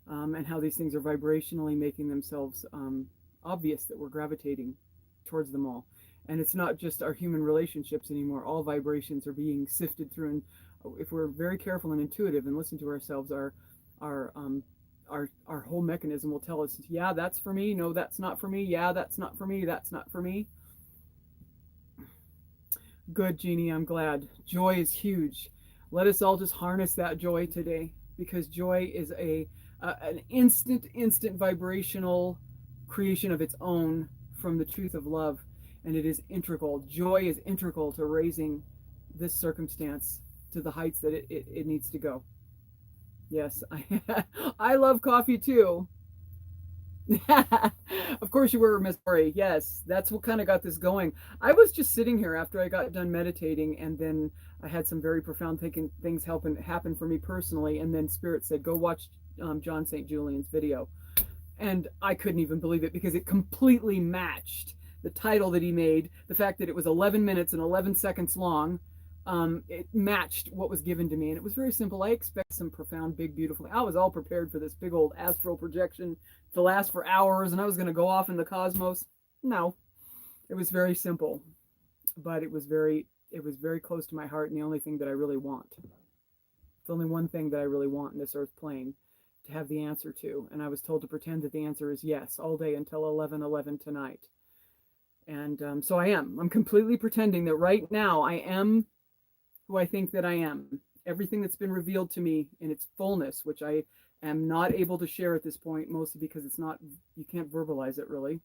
and how these things are vibrationally making themselves obvious, that we're gravitating towards them all. And it's not just our human relationships anymore. All vibrations are being sifted through, and if we're very careful and intuitive and listen to ourselves, our our whole mechanism will tell us, yeah, that's for me. No, that's not for me. Yeah, that's not for me. That's not for me. Good, Jeannie. I'm glad. Joy is huge. Let us all just harness that joy today, because joy is an instant vibrational creation of its own from the truth of love, and it is integral. Joy is integral to raising this circumstance to the heights that it needs to go. Yes, I love coffee too. Of course you were, Miss Lori. Yes, that's what kind of got this going. I was just sitting here after I got done meditating, and then I had some very profound thinking things happen for me personally. And then Spirit said, "Go watch John St. Julian's video," and I couldn't even believe it, because it completely matched the title that he made. The fact that it was 11 minutes and 11 seconds long, it matched what was given to me, and it was very simple. I expect some profound, big, beautiful. I was all prepared for this big old astral projection to last for hours, and I was going to go off in the cosmos. No, it was very simple, but it was very close to my heart, and the only thing that I really want. It's only one thing that I really want in this earth plane to have the answer to, and I was told to pretend that the answer is yes all day until 11:11 tonight. And so I am. I'm completely pretending that right now I am who I think that I am. Everything that's been revealed to me in its fullness, which I am not able to share at this point, mostly because it's not, you can't verbalize it really,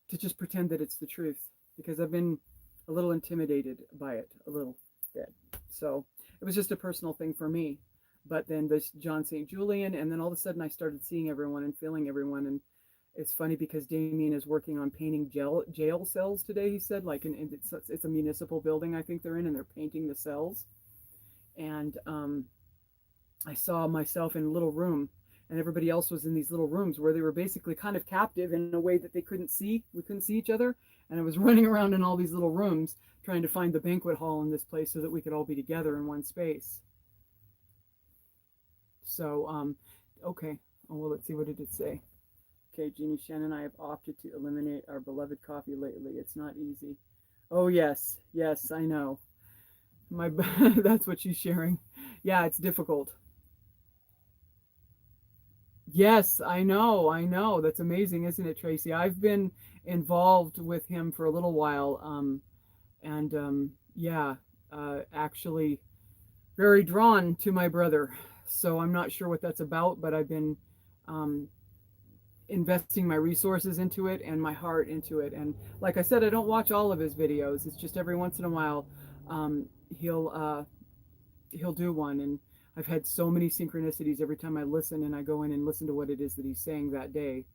to just pretend that it's the truth, because I've been a little intimidated by it, a little bit. So it was just a personal thing for me. But then this John St. Julian, and then all of a sudden I started seeing everyone and feeling everyone. And it's funny because Damien is working on painting jail cells today, he said, like it's a municipal building I think they're in, and they're painting the cells. And I saw myself in a little room, and everybody else was in these little rooms where they were basically kind of captive in a way that we couldn't see each other. And I was running around in all these little rooms trying to find the banquet hall in this place so that we could all be together in one space. So okay, oh, well, let's see, what did it say? Okay, Jeannie, Shannon and I have opted to eliminate our beloved coffee lately. It's not easy. Oh yes, I know. My that's what she's sharing. Yeah, it's difficult. Yes, I know. That's amazing, isn't it, Tracy? I've been involved with him for a little while, and yeah, actually very drawn to my brother. So I'm not sure what that's about, but I've been um, investing my resources into it and my heart into it. And like I said, I don't watch all of his videos. It's just every once in a while um, he'll do one, and I've had so many synchronicities every time I listen, and I go in and listen to what it is that he's saying that day.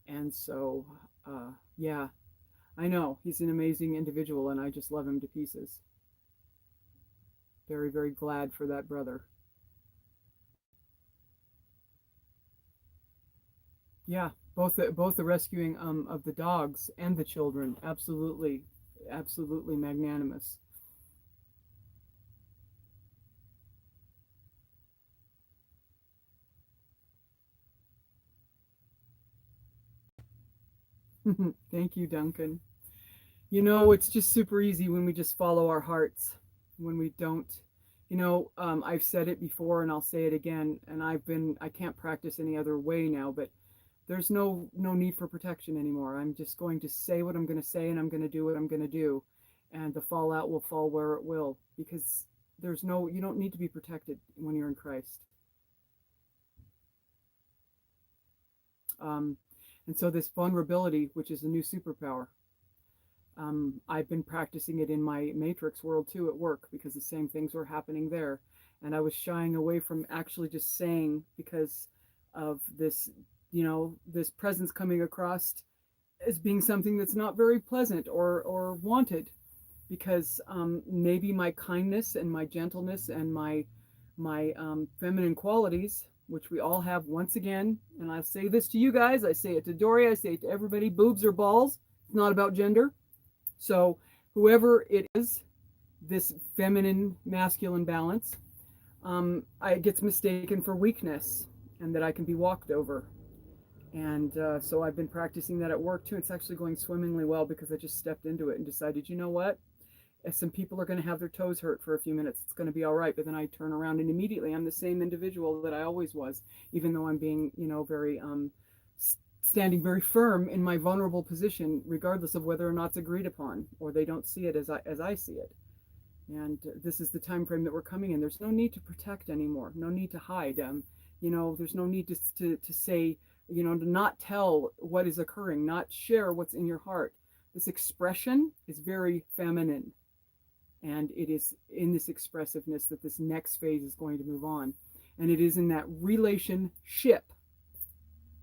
And so yeah, I know he's an amazing individual, and I just love him to pieces. Very, very glad for that brother. Yeah, both the rescuing of the dogs and the children, absolutely magnanimous. Thank you, Duncan. You know, it's just super easy when we just follow our hearts. When we don't, I've said it before and I'll say it again, and I can't practice any other way now, but there's no need for protection anymore. I'm just going to say what I'm going to say, and I'm going to do what I'm going to do, and the fallout will fall where it will, because you don't need to be protected when you're in Christ. Um, and so this vulnerability, which is a new superpower, I've been practicing it in my matrix world too at work, because the same things were happening there. And I was shying away from actually just saying, because of this, this presence coming across as being something that's not very pleasant or wanted, because maybe my kindness and my gentleness and my feminine qualities, which we all have, once again, and I say this to you guys, I say it to Dory, I say it to everybody, boobs or balls, it's not about gender. So whoever it is, this feminine masculine balance, it gets mistaken for weakness. and that I can be walked over. And so I've been practicing that at work too. It's actually going swimmingly well because I just stepped into it and decided, you know what? If some people are going to have their toes hurt for a few minutes, it's going to be all right. But then I turn around and immediately I'm the same individual that I always was, even though I'm being, very standing very firm in my vulnerable position, regardless of whether or not it's agreed upon or they don't see it as I see it. And this is the time frame that we're coming in. There's no need to protect anymore. No need to hide. There's no need to say, to not tell what is occurring, not share what's in your heart. This expression is very feminine. And it is in this expressiveness that this next phase is going to move on. And it is in that relationship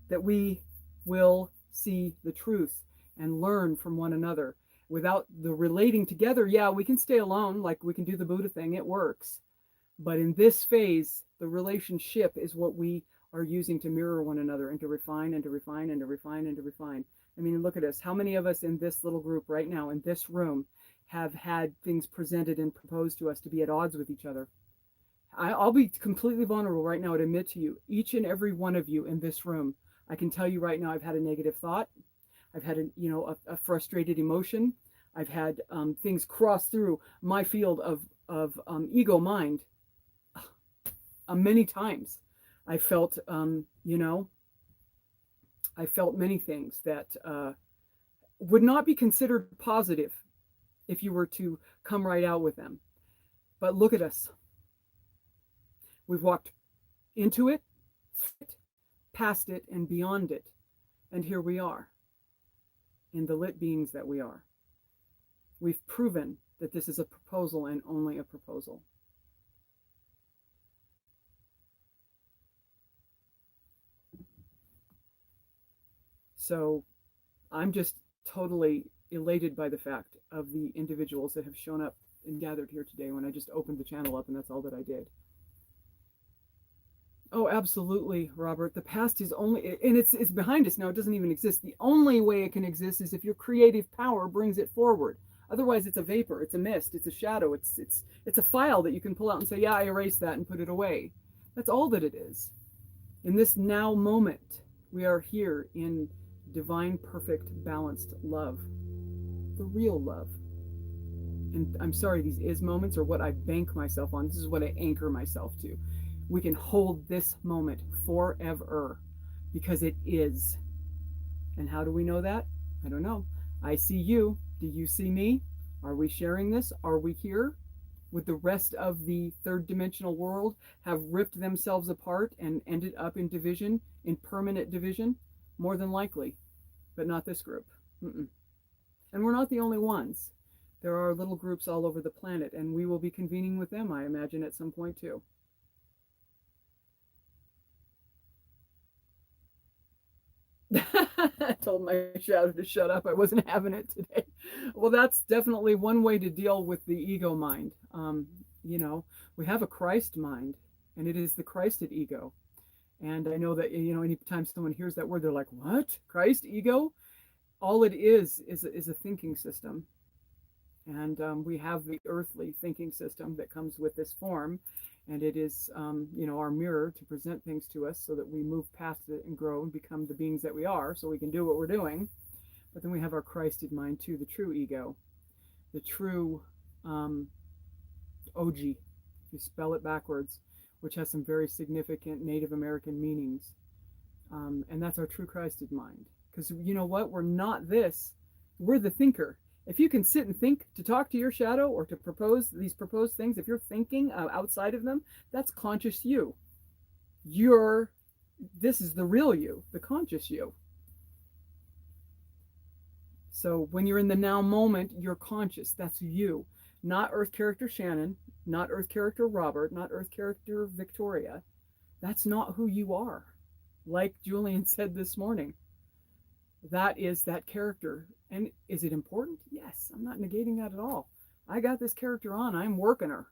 that we will see the truth and learn from one another. Without the relating together, yeah, we can stay alone, like we can do the Buddha thing, it works. But in this phase, the relationship is what we are using to mirror one another and to refine and to refine and to refine and to refine. I mean, look at us. How many of us in this little group right now, in this room, have had things presented and proposed to us to be at odds with each other? I'll be completely vulnerable right now and admit to you, each and every one of you in this room, I can tell you right now, I've had a negative thought. I've had a frustrated emotion. I've had things cross through my field of ego mind many times. I felt, I felt many things that would not be considered positive if you were to come right out with them. But look at us. We've walked into it, past it, and beyond it. And here we are, in the lit beings that we are. We've proven that this is a proposal and only a proposal. So I'm just totally elated by the fact of the individuals that have shown up and gathered here today when I just opened the channel up, and that's all that I did. Oh, absolutely, Robert. The past is only, and it's behind us now. It doesn't even exist. The only way it can exist is if your creative power brings it forward. Otherwise, it's a vapor, it's a mist, it's a shadow, it's a file that you can pull out and say, yeah, I erased that and put it away. That's all that it is. In this now moment, we are here in divine, perfect, balanced love, the real love. And I'm sorry, these is moments are what I bank myself on. This is what I anchor myself to. We can hold this moment forever because it is. And how do we know that? I don't know. I see you. Do you see me? Are we sharing this? Are we here? Would the rest of the third dimensional world have ripped themselves apart and ended up in division, in permanent division? More than likely, but not this group. Mm-mm. And we're not the only ones. There are little groups all over the planet, and we will be convening with them, I imagine, at some point too. I told my shadow to shut up. I wasn't having it today. Well, that's definitely one way to deal with the ego mind. We have a Christ mind, and it is the Christed ego. And I know that, anytime someone hears that word, they're like, what? Christ ego? All it is a thinking system. And we have the earthly thinking system that comes with this form. And it is, our mirror to present things to us so that we move past it and grow and become the beings that we are so we can do what we're doing. But then we have our Christed mind too, the true ego, the true Oji, if you spell it backwards, which has some very significant Native American meanings. And that's our true Christed mind. Because you know what? We're not this. We're the thinker. If you can sit and think to talk to your shadow or to propose these proposed things, if you're thinking outside of them, that's conscious you. This is the real you, the conscious you. So when you're in the now moment, you're conscious. That's you. Not Earth character Shannon, not Earth character Robert, not Earth character Victoria. That's not who you are. Like Julian said this morning, that is that character. And is it important? Yes, I'm not negating that at all. I got this character on. I'm working her.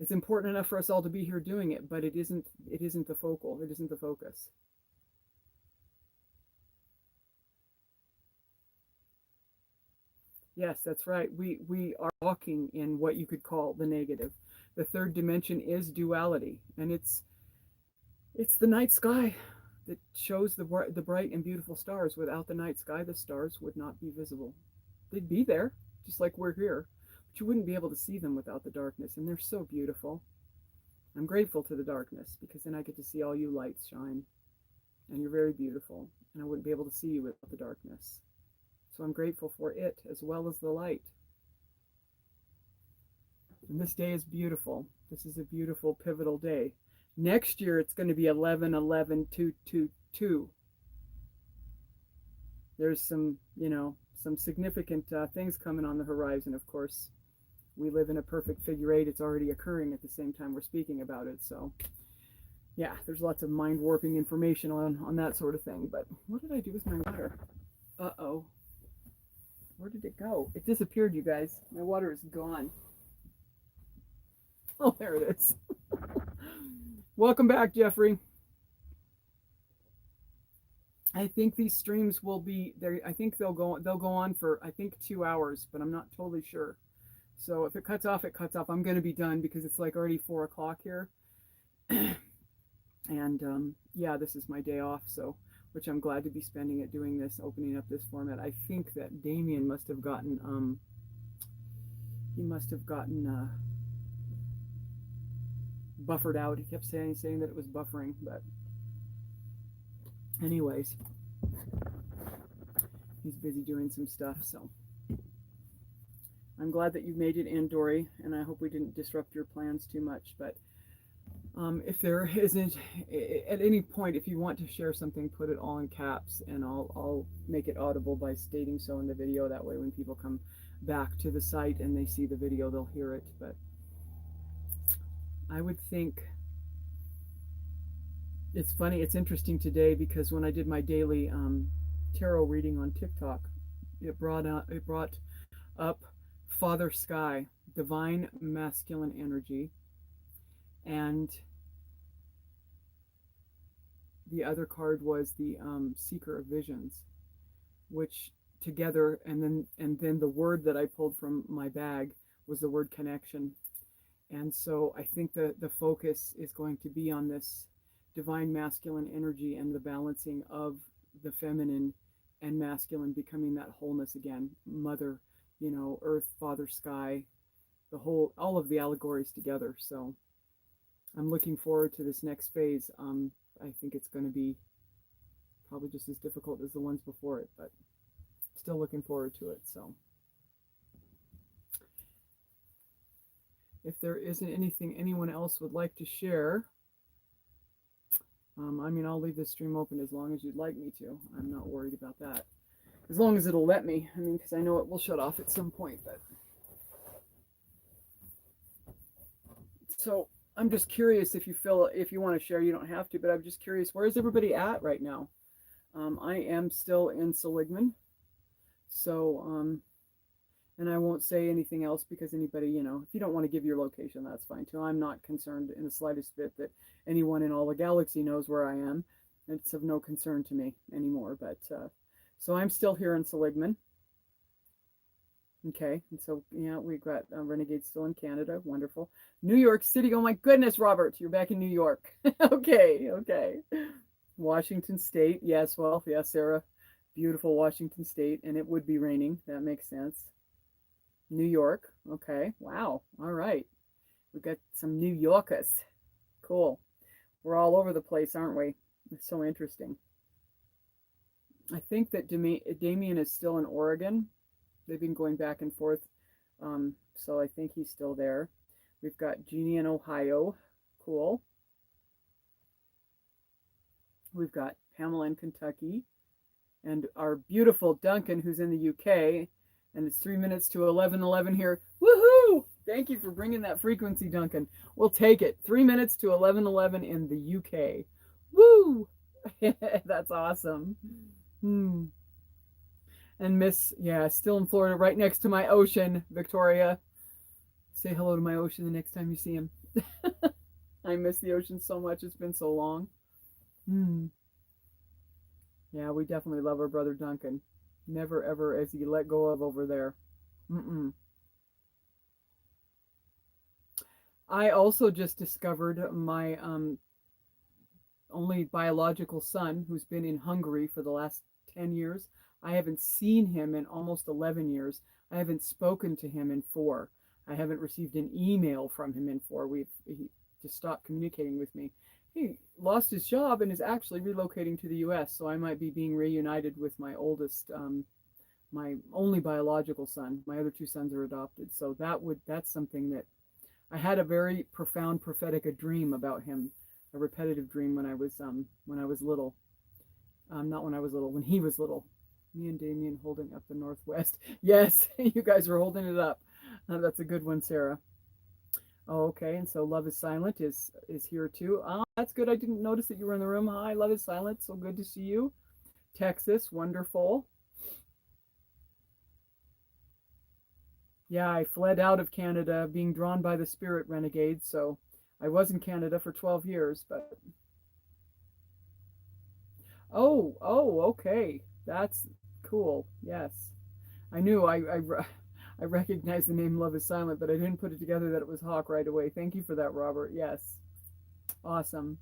It's important enough for us all to be here doing it, but it isn't the focal. It isn't the focus. Yes, that's right. We are walking in what you could call the negative. The third dimension is duality, and it's It's the night sky that shows the bright and beautiful stars. Without the night sky, the stars would not be visible. They'd be there, just like we're here, but you wouldn't be able to see them without the darkness, and they're so beautiful. I'm grateful to the darkness because then I get to see all you lights shine, and you're very beautiful, and I wouldn't be able to see you without the darkness. So I'm grateful for it as well as the light. And this day is beautiful. This is a beautiful, pivotal day. Next year, it's going to be 11-11-222. There's some, some significant things coming on the horizon, of course. We live in a perfect figure eight. It's already occurring at the same time we're speaking about it. So, yeah, there's lots of mind warping information on that sort of thing. But what did I do with my water? Uh-oh. Where did it go? It disappeared, you guys. My water is gone. Oh, there it is. Welcome back, Jeffrey. I think these streams will be there. I think they'll go on for 2 hours, but I'm not totally sure. So if it cuts off, it cuts off. I'm going to be done because it's like already 4 o'clock here. And yeah, this is my day off, so which I'm glad to be spending it doing this, opening up this format. I think that Damien must have gotten buffered out. He kept saying that it was buffering, but anyways, he's busy doing some stuff. So I'm glad that you made it in, Dory, and I hope we didn't disrupt your plans too much. But if there isn't, at any point, if you want to share something, put it all in caps, and I'll make it audible by stating so in the video. That way, when people come back to the site and they see the video, they'll hear it. But I would think it's funny, it's interesting today because when I did my daily tarot reading on TikTok, it brought up Father Sky, divine masculine energy, and the other card was the Seeker of Visions, which together, and then the word that I pulled from my bag was the word connection. And so I think the focus is going to be on this divine masculine energy and the balancing of the feminine and masculine, becoming that wholeness again. Mother, earth, father, sky, all of the allegories together. So I'm looking forward to this next phase. I think it's going to be probably just as difficult as the ones before it, but still looking forward to it. So if there isn't anything anyone else would like to share, I'll leave this stream open as long as you'd like me to. I'm not worried about that. As long as it'll let me. Because I know it will shut off at some point. But so I'm just curious if you want to share, you don't have to, but I'm just curious, where is everybody at right now? I am still in Seligman. So, and I won't say anything else because anybody, if you don't want to give your location, that's fine too. I'm not concerned in the slightest bit that anyone in all the galaxy knows where I am. It's of no concern to me anymore. But so I'm still here in Seligman. Okay, and so yeah, we got Renegade still in Canada. Wonderful. New York City. Oh my goodness, Robert, you're back in New York. Okay. Washington State. Yes, Sarah. Beautiful Washington State, and it would be raining. That makes sense. New York. Okay. Wow. All right. We got some New Yorkers. Cool. We're all over the place, aren't we? It's so interesting. I think that Damien is still in Oregon. They've been going back and forth. So I think he's still there. We've got Jeannie in Ohio. Cool. We've got Pamela in Kentucky. And our beautiful Duncan, who's in the UK. And it's 3 minutes to 11:11 here. Woohoo! Thank you for bringing that frequency, Duncan. We'll take it. 3 minutes to 11:11 in the UK. Woo! That's awesome. And still in Florida, right next to my ocean, Victoria. Say hello to my ocean the next time you see him. I miss the ocean so much. It's been so long. Yeah, we definitely love our brother Duncan. Never, ever is he let go of over there. I also just discovered my only biological son who's been in Hungary for the last 10 years. I haven't seen him in almost 11 years. I haven't spoken to him in 4. I haven't received an email from him in 4. He just stopped communicating with me. He lost his job and is actually relocating to the US, so I might be being reunited with my oldest, my only biological son. My other 2 sons are adopted. So that's something that I had a very profound prophetic dream about him, a repetitive dream when I was little. Not when I was little, when he was little. Me and Damien holding up the Northwest. Yes, you guys are holding it up. That's a good one, Sarah. Oh, okay, and so Love is Silent is here too. That's good. I didn't notice that you were in the room. Hi, Love is Silent. So good to see you. Texas, wonderful. Yeah, I fled out of Canada, being drawn by the spirit renegade. So I was in Canada for 12 years, but oh, okay. That's cool. Yes. I knew I recognized the name Love is Silent, but I didn't put it together that it was Hawk right away. Thank you for that, Robert. Yes. Awesome.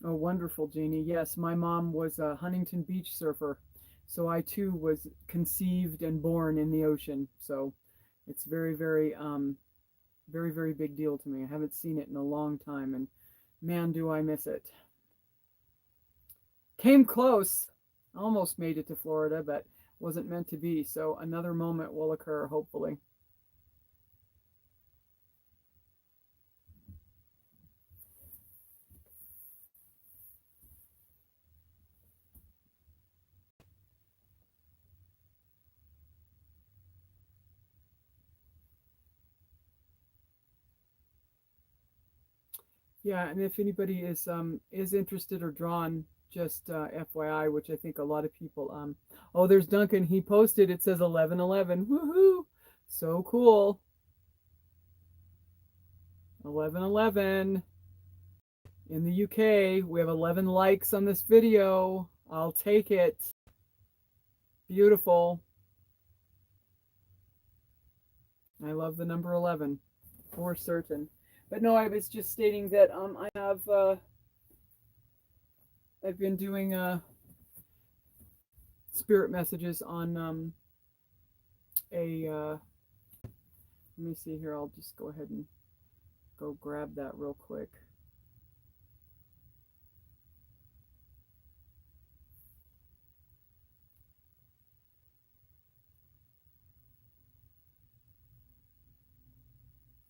Oh, wonderful, Jeannie. Yes, my mom was a Huntington Beach surfer. So I too was conceived and born in the ocean. So it's very big deal to me. I haven't seen it in a long time, and man, do I miss it. Came close. Almost made it to Florida, but wasn't meant to be. So another moment will occur, hopefully. Yeah, and if anybody is interested or drawn, just FYI, which I think a lot of people oh, there's Duncan. He posted, it says 1111. Woohoo! So cool. 1111. In the UK, we have 11 likes on this video. I'll take it. Beautiful. I love the number 11 for certain. But no, I was just stating that I've been doing spirit messages on a let me see here. I'll just go ahead and go grab that real quick.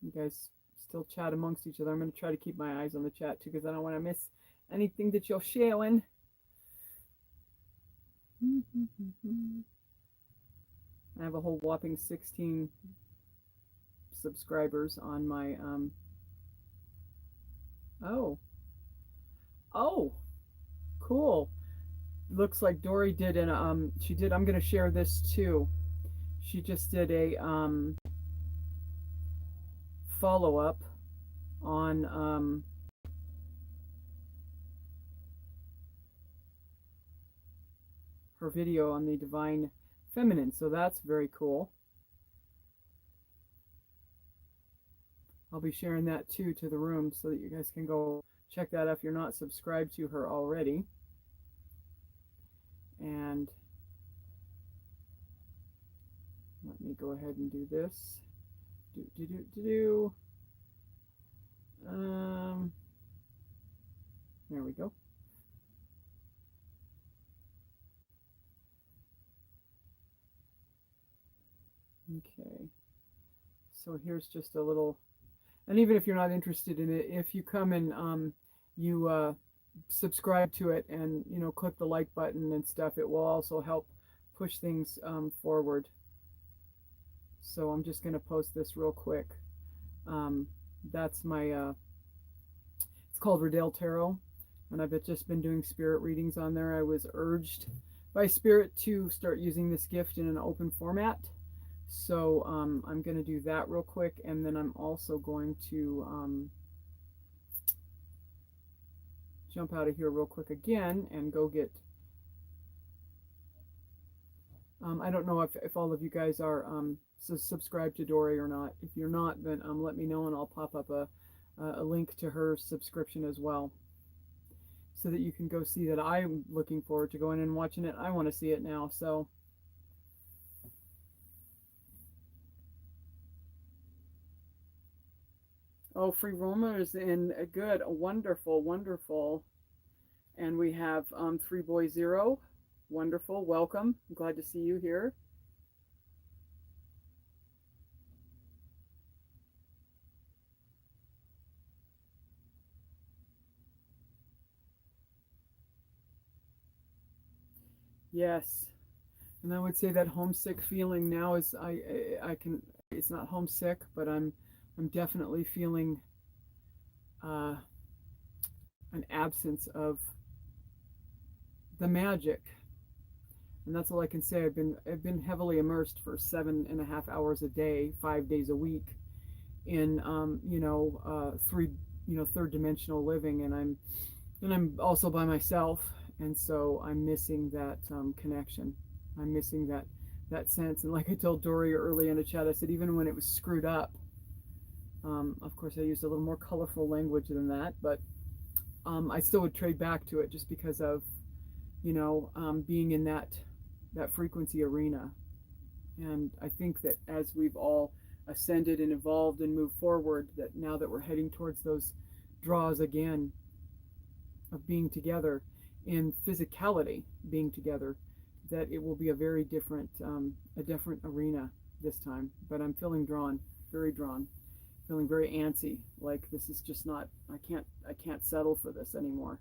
You guys still chat amongst each other. I'm going to try to keep my eyes on the chat too, because I don't want to miss anything that you're sharing. I have a whole whopping 16 subscribers on my oh cool. Looks like Dory did an she did, I'm going to share this too. She just did a follow-up on her video on the divine feminine, so that's very cool. I'll be sharing that too to the room so that you guys can go check that out if you're not subscribed to her already. And let me go ahead and do this. There we go. Okay. So here's just a little, and even if you're not interested in it, if you come and you subscribe to it and click the like button and stuff, it will also help push things forward. So I'm just going to post this real quick. That's my it's called Riddell Tarot, and I've just been doing spirit readings on there. I was urged by spirit to start using this gift in an open format. So I'm going to do that real quick, and then I'm also going to jump out of here real quick again and go get I don't know if all of you guys are subscribed to Dory or not. If you're not, then let me know and I'll pop up a link to her subscription as well, so that you can go see that. I'm looking forward to going and watching it. I want to see it now. So oh, Free Roamer is in. Good, wonderful, wonderful. And we have Three Boy Zero. Wonderful, welcome. I'm glad to see you here. Yes, and I would say that homesick feeling now is I can, it's not homesick, but I'm definitely feeling uh, an absence of the magic, and that's all I can say. I've been heavily immersed for 7.5 hours a day, 5 days a week in three, third dimensional living, and I'm also by myself, and so I'm missing that connection. I'm missing that sense. And like I told Dory early in the chat, I said even when it was screwed up, of course I used a little more colorful language than that, but I still would trade back to it just because of being in that frequency arena. And I think that as we've all ascended and evolved and moved forward, that now that we're heading towards those draws again of being together in physicality, being together, that it will be a very different, a different arena this time. But I'm feeling drawn, very drawn, feeling very antsy. Like this is just not. I can't settle for this anymore.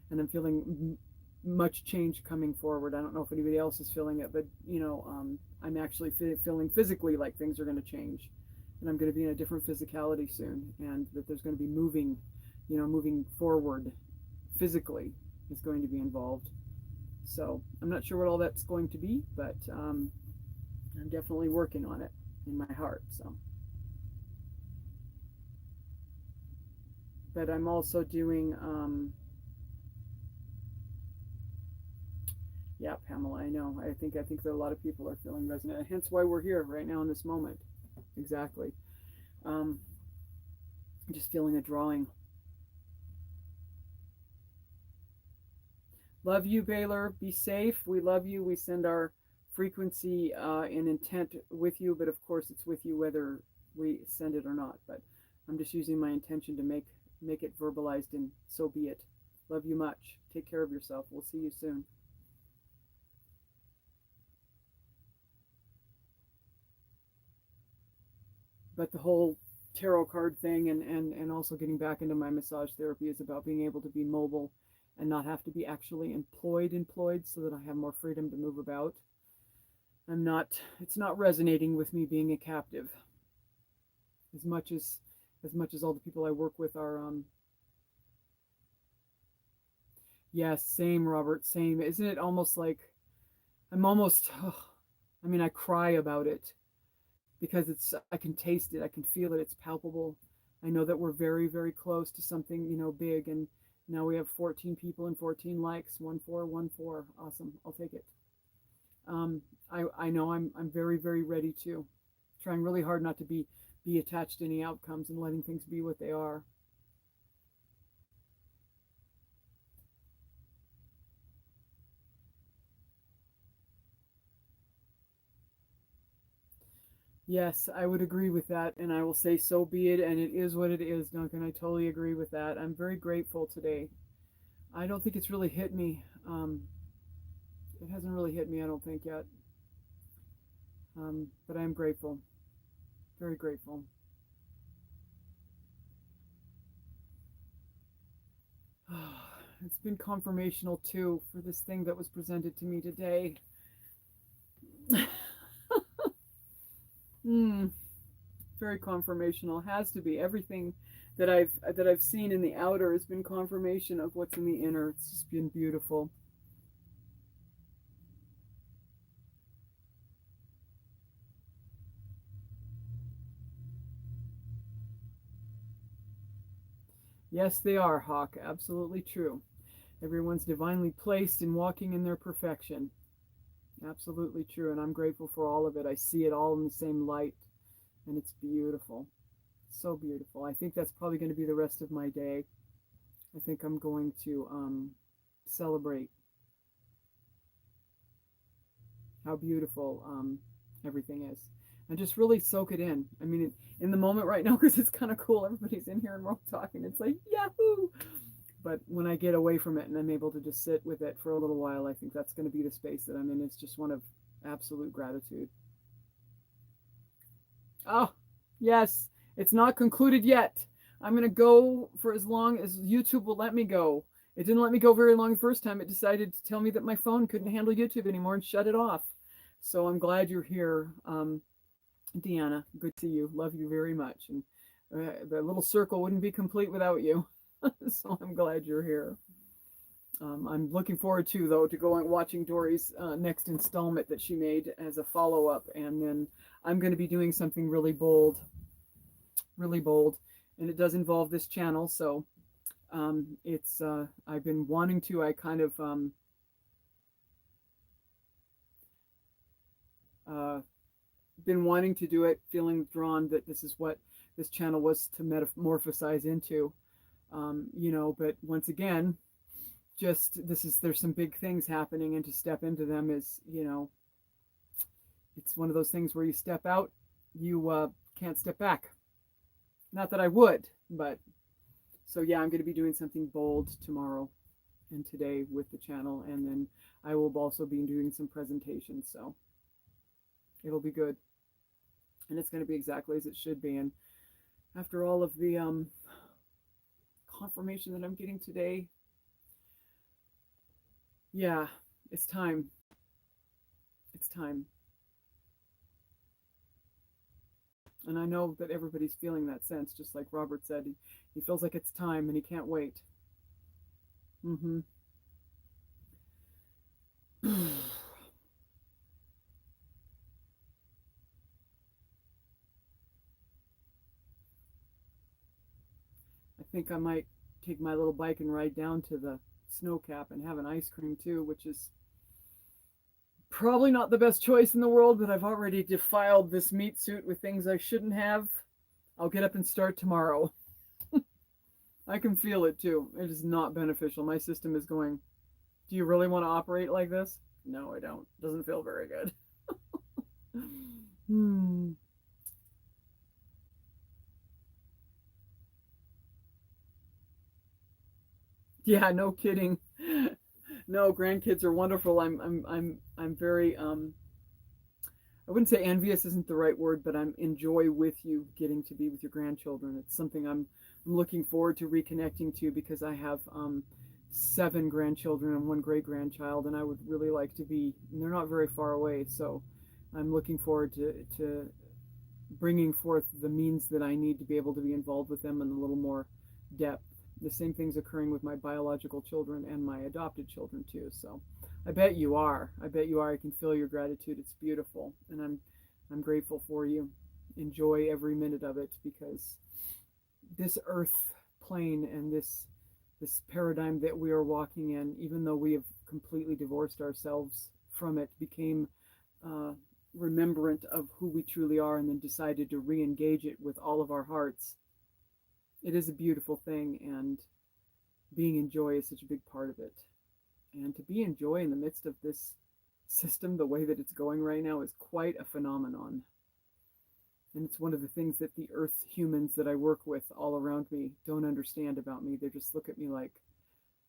And I'm feeling much change coming forward. I don't know if anybody else is feeling it, but I'm actually feeling physically like things are going to change, and I'm going to be in a different physicality soon, and that there's going to be moving forward physically is going to be involved. So I'm not sure what all that's going to be, but I'm definitely working on it in my heart. So, but I'm also doing. Yeah, Pamela, I know. I think that a lot of people are feeling resonant. Hence why we're here right now in this moment. Exactly. Um, just feeling a drawing. Love you, Baylor. Be safe. We love you. We send our frequency and intent with you, but of course it's with you whether we send it or not. But I'm just using my intention to make it verbalized, and so be it. Love you much. Take care of yourself. We'll see you soon. But the whole tarot card thing, and also getting back into my massage therapy, is about being able to be mobile and not have to be actually employed, so that I have more freedom to move about. It's not resonating with me being a captive as much as all the people I work with are. Yes, same, Robert, same. Isn't it almost like I'm almost I mean, I cry about it because I can taste it, I can feel it, it's palpable. I know that we're very, very close to something, big, and now we have 14 people and 14 likes. 1414. Awesome. I'll take it. I know I'm very, very ready to. Trying really hard not to be attached to any outcomes and letting things be what they are. Yes, I would agree with that, and I will say so be it, and it is what it is, Duncan. I totally agree with that. I'm very grateful today. I don't think it's really hit me. It hasn't really hit me, I don't think yet. But I am grateful, very grateful. It's been confirmational too for this thing that was presented to me today. mm, Very confirmational. Has to be. Everything that I've seen in the outer has been confirmation of what's in the inner. It's just been beautiful. Yes, they are, Hawk. Absolutely true. Everyone's divinely placed and walking in their perfection. Absolutely true. And I'm grateful for all of it. I see it all in the same light, and it's beautiful. So beautiful. I think that's probably going to be the rest of my day. I think I'm going to celebrate how beautiful everything is and just really soak it in. I mean, in the moment right now, because it's kind of cool. Everybody's in here and we're all talking. It's like, yahoo! But when I get away from it and I'm able to just sit with it for a little while, I think that's going to be the space that I'm in. It's just one of absolute gratitude. Oh, yes, it's not concluded yet. I'm going to go for as long as YouTube will let me go. It didn't let me go very long the first time. It decided to tell me that my phone couldn't handle YouTube anymore and shut it off. So I'm glad you're here, Deanna. Good to see you. Love you very much. And the little circle wouldn't be complete without you. So I'm glad you're here. I'm looking forward to though to going watching Dory's next installment that she made as a follow up, and then I'm going to be doing something really bold, and it does involve this channel. So it's I've been wanting to. I kind of uh, been wanting to do it, feeling drawn that this is what this channel was to metamorphosize into. You know, but once again, just there's some big things happening, and to step into them is, you know, it's one of those things where you step out, you can't step back. Not that I would, but so yeah, I'm going to be doing something bold tomorrow and today with the channel, and then I will also be doing some presentations, so it'll be good, and it's going to be exactly as it should be. And after all of the confirmation that I'm getting today, yeah, it's time. It's time. And I know that everybody's feeling that sense, just like Robert said. He feels like it's time and he can't wait. Mm-hmm. I think I might take my little bike and ride down to the snow cap and have an ice cream too, which is probably not the best choice in the world, but I've already defiled this meat suit with things I shouldn't have. I'll get up and start tomorrow. I can feel it too. It is not beneficial. My system is going, do you really want to operate like this? No, I don't. Doesn't feel very good. Hmm. Yeah, no kidding. No, grandkids are wonderful. I'm very I wouldn't say envious isn't the right word, but I'm enjoy with you getting to be with your grandchildren. It's something I'm looking forward to reconnecting to, because I have seven grandchildren and one great grandchild, and I would really like to be. And they're not very far away, so I'm looking forward to bringing forth the means that I need to be able to be involved with them in a little more depth. The same thing's occurring with my biological children and my adopted children too. So I bet you are. I bet you are. I can feel your gratitude. It's beautiful, and I'm grateful for you. Enjoy every minute of it, because this earth plane and this paradigm that we are walking in, even though we have completely divorced ourselves from it, became uh, remembrant of who we truly are, and then decided to re-engage it with all of our hearts. It is a beautiful thing, and being in joy is such a big part of it. And to be in joy in the midst of this system, the way that it's going right now, is quite a phenomenon. And it's one of the things that the earth humans that I work with all around me don't understand about me. They just look at me like,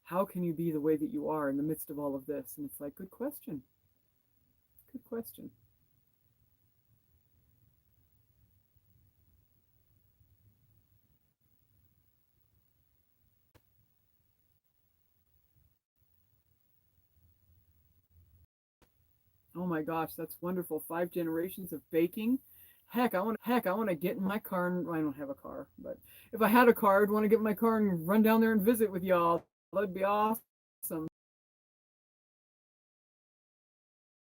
how can you be the way that you are in the midst of all of this? And it's like, good question. Good question. Oh my gosh, that's wonderful. 5 generations of baking. Heck, I want to get in my car and well, I don't have a car, but if I had a car, I'd want to get in my car and run down there and visit with y'all. That'd be awesome.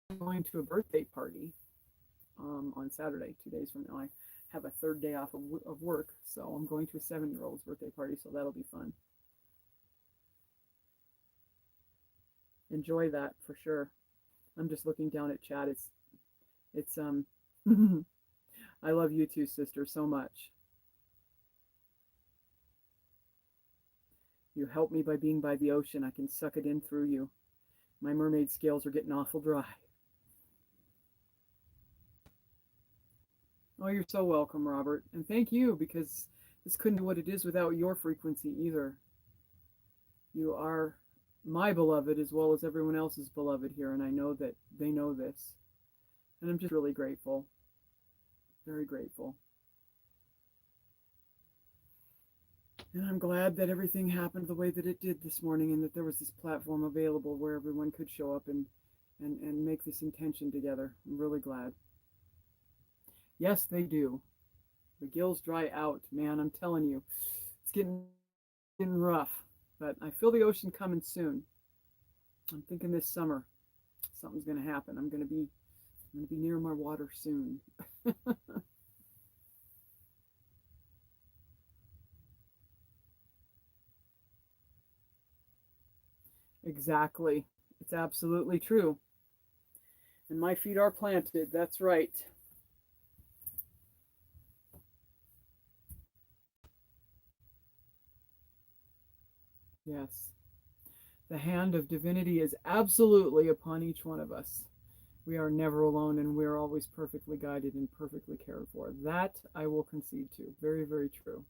I'm going to a birthday party on Saturday, 2 days from now. I have a third day off of work, so I'm going to a 7-year-old's birthday party, so that'll be fun. Enjoy that for sure. I'm just looking down at chat. It's I love you too, sister, so much. You help me by being by the ocean. I can suck it in through you. My mermaid scales are getting awful dry. Oh, you're so welcome, Robert. And thank you, because this couldn't be what it is without your frequency either. You are my beloved as well as everyone else's beloved here, and I know that they know this. And I'm just really grateful. Very grateful. And I'm glad that everything happened the way that it did this morning, and that there was this platform available where everyone could show up and make this intention together. I'm really glad. Yes, they do. The gills dry out, man. I'm telling you, it's getting rough. But I feel the ocean coming soon. I'm thinking this summer something's going to happen. I'm going to be near my water soon. Exactly. It's absolutely true. And my feet are planted. That's right. Yes. The hand of divinity is absolutely upon each one of us. We are never alone, and we are always perfectly guided and perfectly cared for. That I will concede to. Very, very true.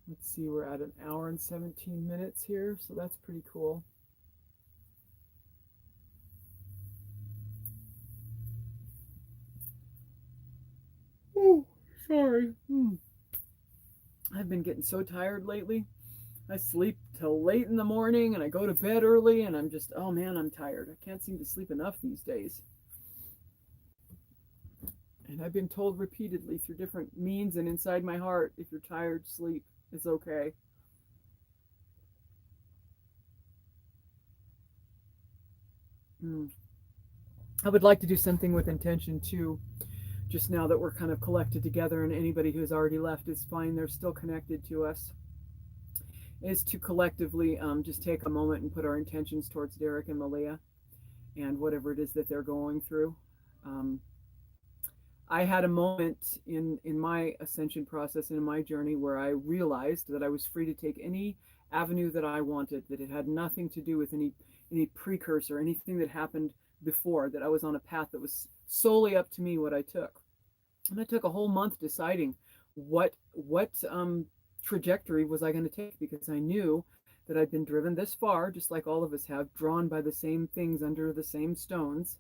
Let's see, we're at an hour and 17 minutes here, so that's pretty cool. Oh, sorry. I've been getting so tired lately. I sleep till late in the morning and I go to bed early, and I'm just, oh man, I'm tired. I can't seem to sleep enough these days. And I've been told repeatedly through different means and inside my heart, if you're tired, sleep. It's okay. Mm. I would like to do something with intention too, just now that we're kind of collected together, and anybody who's already left is fine. They're still connected to us. Is to collectively just take a moment and put our intentions towards Derek and Malia and whatever it is that they're going through. Um, I had a moment in my ascension process and in my journey where I realized that I was free to take any avenue that I wanted, that it had nothing to do with any precursor, anything that happened before, that I was on a path that was solely up to me what I took. And I took a whole month deciding what trajectory was I going to take, because I knew that I'd been driven this far, just like all of us have, drawn by the same things under the same stones,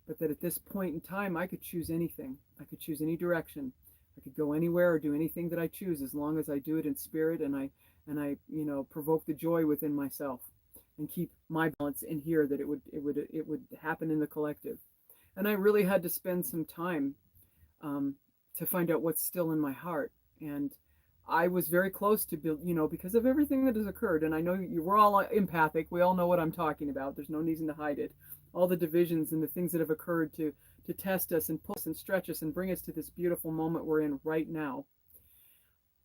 but that at this point in time I could choose anything. I could choose any direction. I could go anywhere or do anything that I choose, as long as I do it in spirit, and I provoke the joy within myself and keep my balance in here, that it would happen in the collective. And I really had to spend some time um, to find out what's still in my heart. And I was very close to build, because of everything that has occurred. And I know we're all empathic. We all know what I'm talking about. There's no reason to hide it. All the divisions and the things that have occurred to test us and pull us and stretch us and bring us to this beautiful moment we're in right now.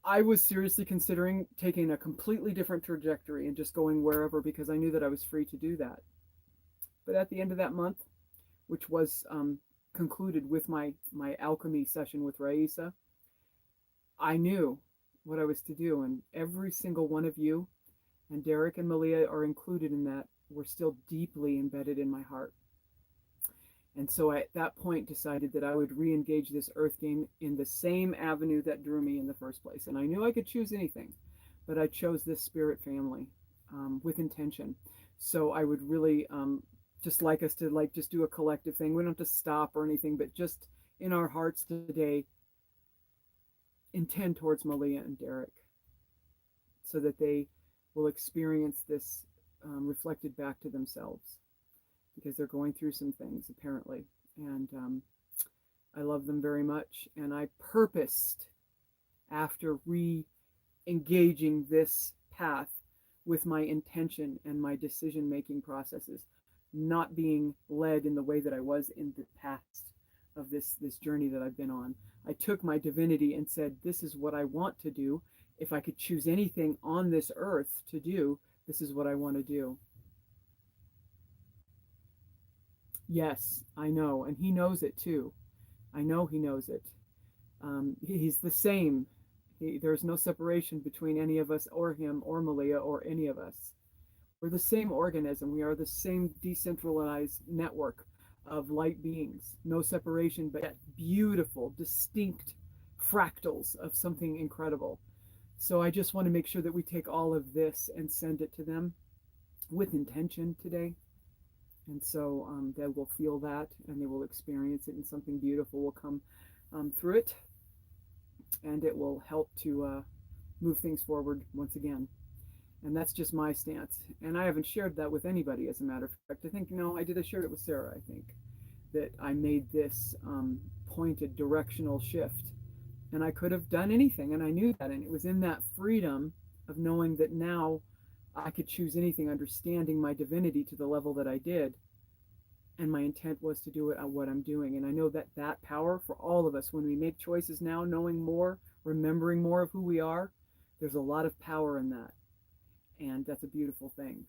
I was seriously considering taking a completely different trajectory and just going wherever, because I knew that I was free to do that. But at the end of that month, which was concluded with my alchemy session with Raisa, I knew what I was to do, and every single one of you, and Derek and Malia are included in that, were still deeply embedded in my heart. And so I, at that point, decided that I would re-engage this earth game in the same avenue that drew me in the first place. And I knew I could choose anything, but I chose this spirit family with intention. So I would really just like us to just do a collective thing. We don't have to stop or anything, but just in our hearts today, intend towards Malia and Derek, so that they will experience this reflected back to themselves, because they're going through some things apparently. And I love them very much. And I purposed, after re-engaging this path with my intention and my decision-making processes, not being led in the way that I was in the past, of this journey that I've been on. I took my divinity and said, this is what I want to do. If I could choose anything on this earth to do, this is what I want to do. Yes, I know, and he knows it too. I know he knows it. He's the same. There's no separation between any of us or him or Malia or any of us. We're the same organism. We are the same decentralized network of light beings. No separation, but yet beautiful, distinct fractals of something incredible. So I just want to make sure that we take all of this and send it to them with intention today. And so they will feel that and they will experience it, and something beautiful will come through it, and it will help to move things forward once again. And that's just my stance. And I haven't shared that with anybody, as a matter of fact. I think, no, I did. I shared it with Sarah, I think, that I made this pointed directional shift. And I could have done anything, and I knew that. And it was in that freedom of knowing that now I could choose anything, understanding my divinity to the level that I did. And my intent was to do it at what I'm doing. And I know that that power for all of us, when we make choices now, knowing more, remembering more of who we are, there's a lot of power in that. And that's a beautiful thing.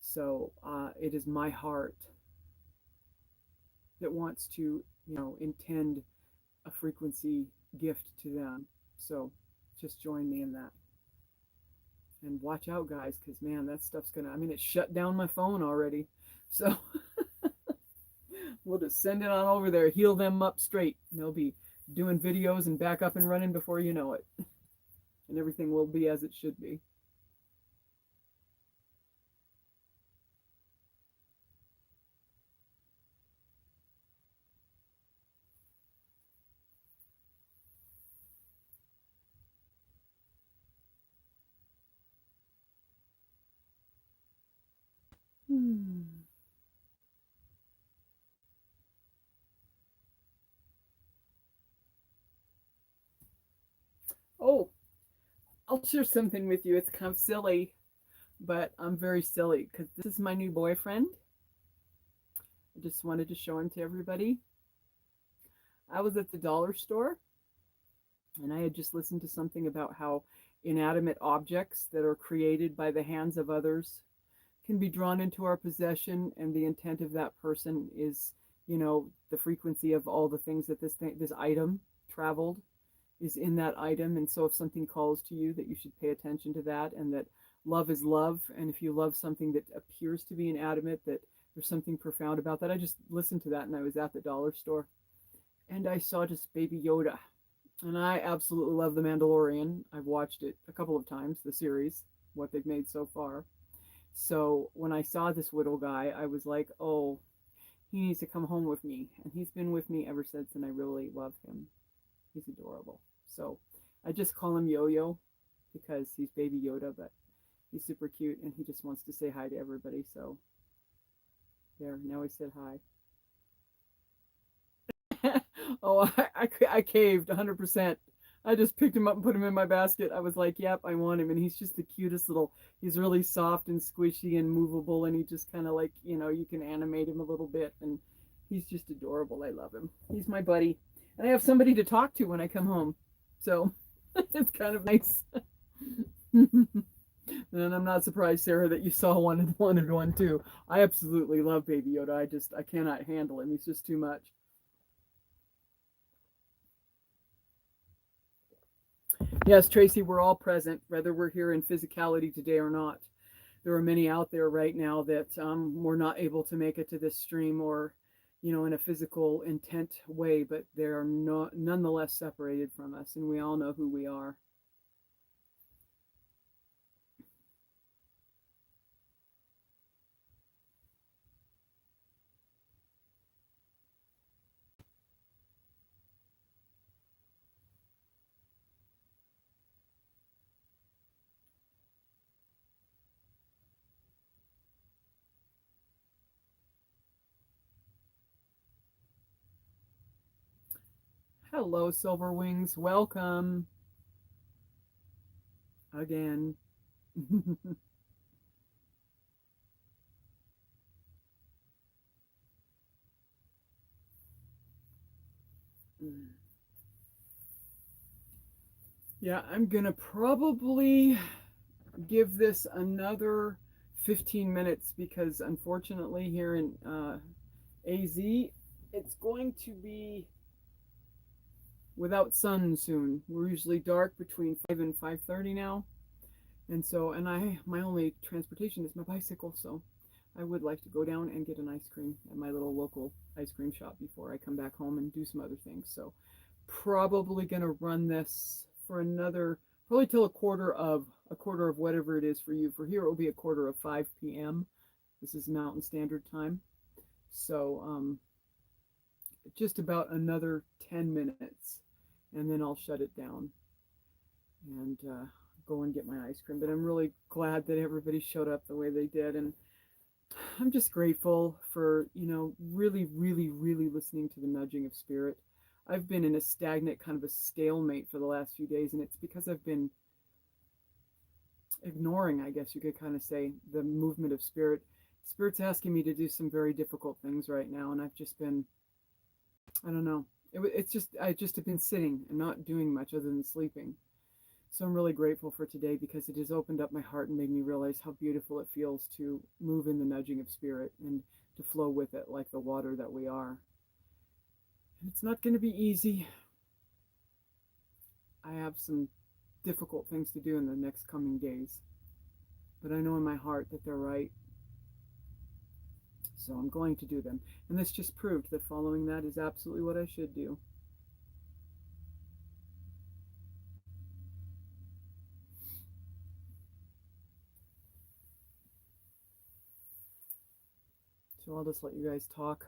So it is my heart that wants to, intend a frequency gift to them. So just join me in that. And watch out, guys, because, man, that stuff's going to, it shut down my phone already. So we'll just send it on over there, heal them up straight. And they'll be doing videos and back up and running before you know it. And everything will be as it should be. Oh, I'll share something with you. It's kind of silly, but I'm very silly because this is my new boyfriend. I just wanted to show him to everybody. I was at the dollar store and I had just listened to something about how inanimate objects that are created by the hands of others can be drawn into our possession, and the intent of that person is, the frequency of all the things that this item traveled is in that item. And so if something calls to you, that you should pay attention to that, and that love is love. And if you love something that appears to be inanimate, that there's something profound about that. I just listened to that, and I was at the dollar store and I saw just Baby Yoda. And I absolutely love The Mandalorian. I've watched it a couple of times, the series, what they've made so far. So when I saw this little guy, I was like, oh, he needs to come home with me. And he's been with me ever since, and I really love him. He's adorable. So I just call him Yo-Yo because he's Baby Yoda, but he's super cute, and he just wants to say hi to everybody. So there, now he said hi. Oh, I caved 100%. I just picked him up and put him in my basket. I was like, yep, I want him. And he's just the cutest little, he's really soft and squishy and movable. And he just kind of like, you can animate him a little bit. And he's just adorable. I love him. He's my buddy. And I have somebody to talk to when I come home. So it's kind of nice. And I'm not surprised, Sarah, that you saw one and wanted one too. I absolutely love Baby Yoda. I cannot handle him. He's just too much. Yes, Tracy, we're all present, whether we're here in physicality today or not. There are many out there right now that were not able to make it to this stream, or, in a physical intent way, but they are nonetheless separated from us, and we all know who we are. Hello, Silver Wings. Welcome again. Yeah, I'm gonna probably give this another 15 minutes because unfortunately here in AZ, it's going to be without sun soon. We're usually dark between 5 and 5:30 now. And so, and my only transportation is my bicycle, so I would like to go down and get an ice cream at my little local ice cream shop before I come back home and do some other things. So, probably gonna run this for another, probably till a quarter of whatever it is for you. For here, it will be a quarter of 5 p.m. This is Mountain Standard Time. So, just about another 10 minutes, and then I'll shut it down and go and get my ice cream. But I'm really glad that everybody showed up the way they did, and I'm just grateful for really, really, really listening to the nudging of spirit. I've been in a stagnant kind of a stalemate for the last few days, and it's because I've been ignoring, I guess you could kind of say, the movement of spirit. Spirit's asking me to do some very difficult things right now, and I've just been, I don't know. It's just I just have been sitting and not doing much other than sleeping. So I'm really grateful for today because it has opened up my heart and made me realize how beautiful it feels to move in the nudging of spirit and to flow with it like the water that we are. And it's not going to be easy. I have some difficult things to do in the next coming days, but I know in my heart that they're right. So I'm going to do them. And this just proved that following that is absolutely what I should do. So I'll just let you guys talk.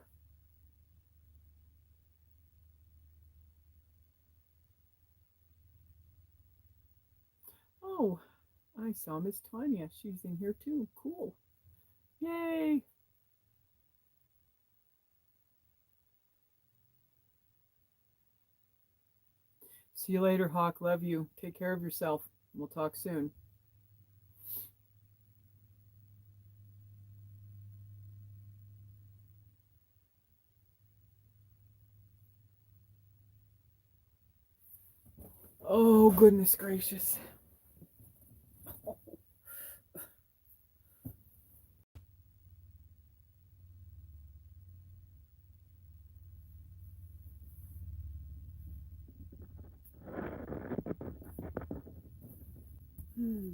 Oh, I saw Miss Tanya. She's in here too. Cool. Yay. See you later, Hawk. Love you. Take care of yourself. We'll talk soon. Oh, goodness gracious. Hmm.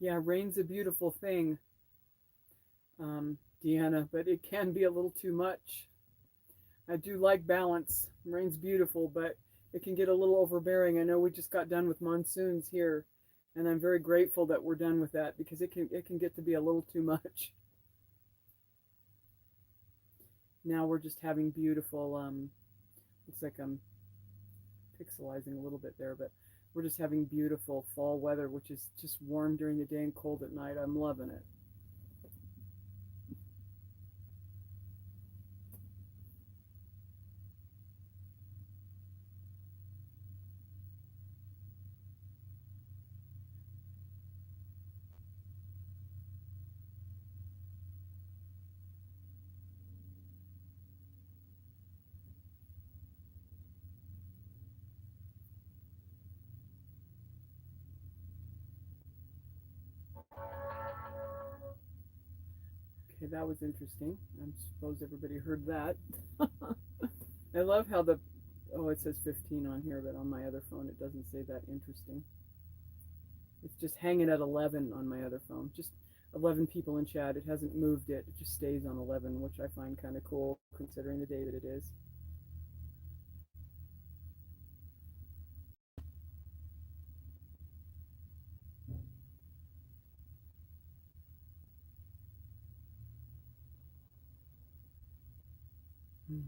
Yeah, rain's a beautiful thing, Deanna, but it can be a little too much. I do like balance. Rain's beautiful, but it can get a little overbearing. I know we just got done with monsoons here, and I'm very grateful that we're done with that because it can get to be a little too much. Now we're just having beautiful looks like I'm pixelizing a little bit there, but we're just having beautiful fall weather, which is just warm during the day and cold at night. I'm loving it. Okay, that was interesting. I suppose everybody heard that. I love how the oh, it says 15 on here, but on my other phone it doesn't say that. Interesting. It's just hanging at 11 on my other phone. Just 11 people in chat. It hasn't moved it. It just stays on 11, which I find kind of cool considering the day that it is. Hmm.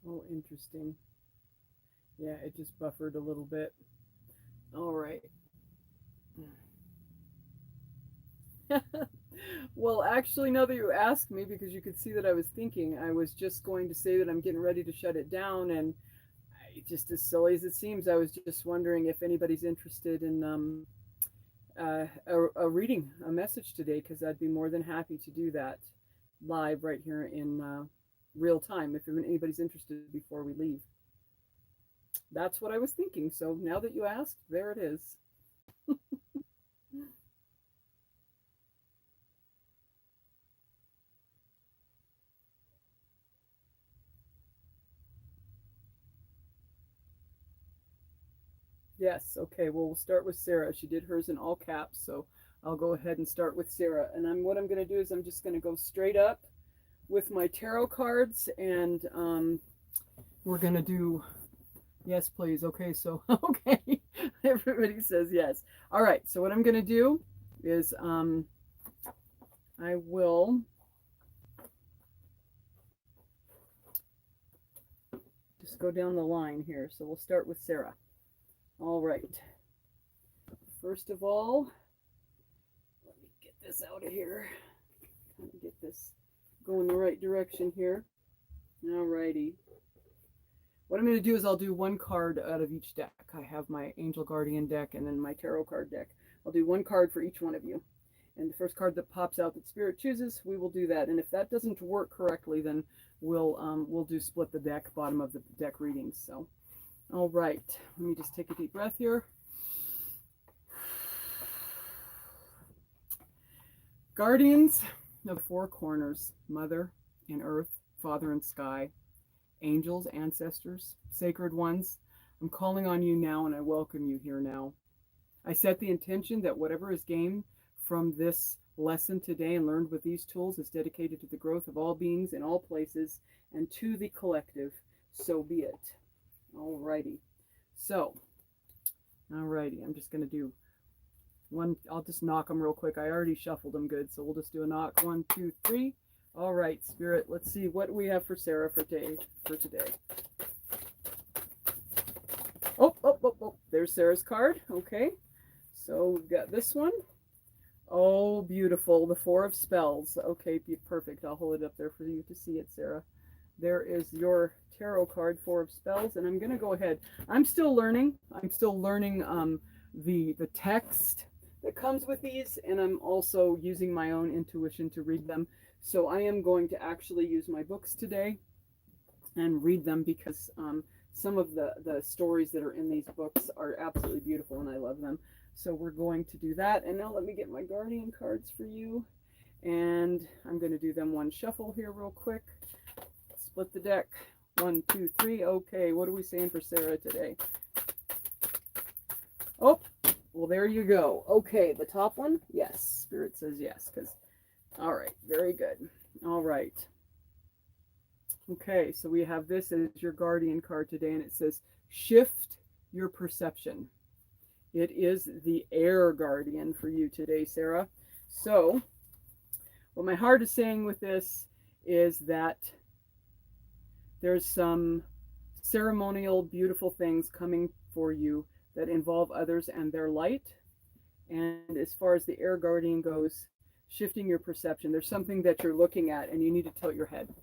Oh, interesting. Yeah, it just buffered a little bit. All right. Well, actually, now that you asked me, because you could see that I was thinking, I was just going to say that I'm getting ready to shut it down. And just as silly as it seems, I was just wondering if anybody's interested in a reading, a message today, because I'd be more than happy to do that live right here in real time if anybody's interested before we leave. That's what I was thinking. So now that you asked, there it is. Yes, okay. Well, we'll start with Sarah. She did hers in all caps, so I'll go ahead and start with Sarah. And what I'm going to do is I'm just going to go straight up with my tarot cards, and we're going to do yes, please. Okay, so okay, everybody says yes. All right. So what I'm going to do is I will just go down the line here. So we'll start with Sarah. All right. First of all, let me get this out of here. Kind of get this going the right direction here. All righty. What I'm going to do is I'll do one card out of each deck. I have my Angel Guardian deck and then my Tarot card deck. I'll do one card for each one of you. And the first card that pops out that Spirit chooses, we will do that. And if that doesn't work correctly, then we'll do split the deck, bottom of the deck readings. So, all right. Let me just take a deep breath here. Guardians of four corners, Mother and Earth, Father and Sky, angels, ancestors, sacred ones, I'm calling on you now and I welcome you here now. I set the intention that whatever is gained from this lesson today and learned with these tools is dedicated to the growth of all beings in all places and to the collective. So be it. Alrighty. So, alrighty, I'm just going to do one. I'll just knock them real quick. I already shuffled them good, so we'll just do a knock. 1, 2, 3. All right, Spirit, let's see what we have for Sarah for today. Oh, there's Sarah's card. Okay, so we've got this one. Oh, beautiful. The Four of Spells. Okay, perfect. I'll hold it up there for you to see it, Sarah. There is your tarot card, Four of Spells, and I'm going to go ahead. I'm still learning. The text that comes with these, and I'm also using my own intuition to read them. So I am going to actually use my books today and read them because some of the stories that are in these books are absolutely beautiful and I love them. So we're going to do that. And now let me get my guardian cards for you. And I'm going to do them one shuffle here real quick. Split the deck. 1, 2, 3. Okay, what are we saying for Sarah today? Oh, well, there you go. Okay, the top one? Yes. Spirit says yes. All right, very good. All right. Okay, so we have this as your guardian card today, and it says, shift your perception. It is the air guardian for you today, Sarah. So, what my heart is saying with this is that there's some ceremonial, beautiful things coming for you that involve others and their light. And as far as the air guardian goes, shifting your perception. There's something that you're looking at and you need to tilt your head.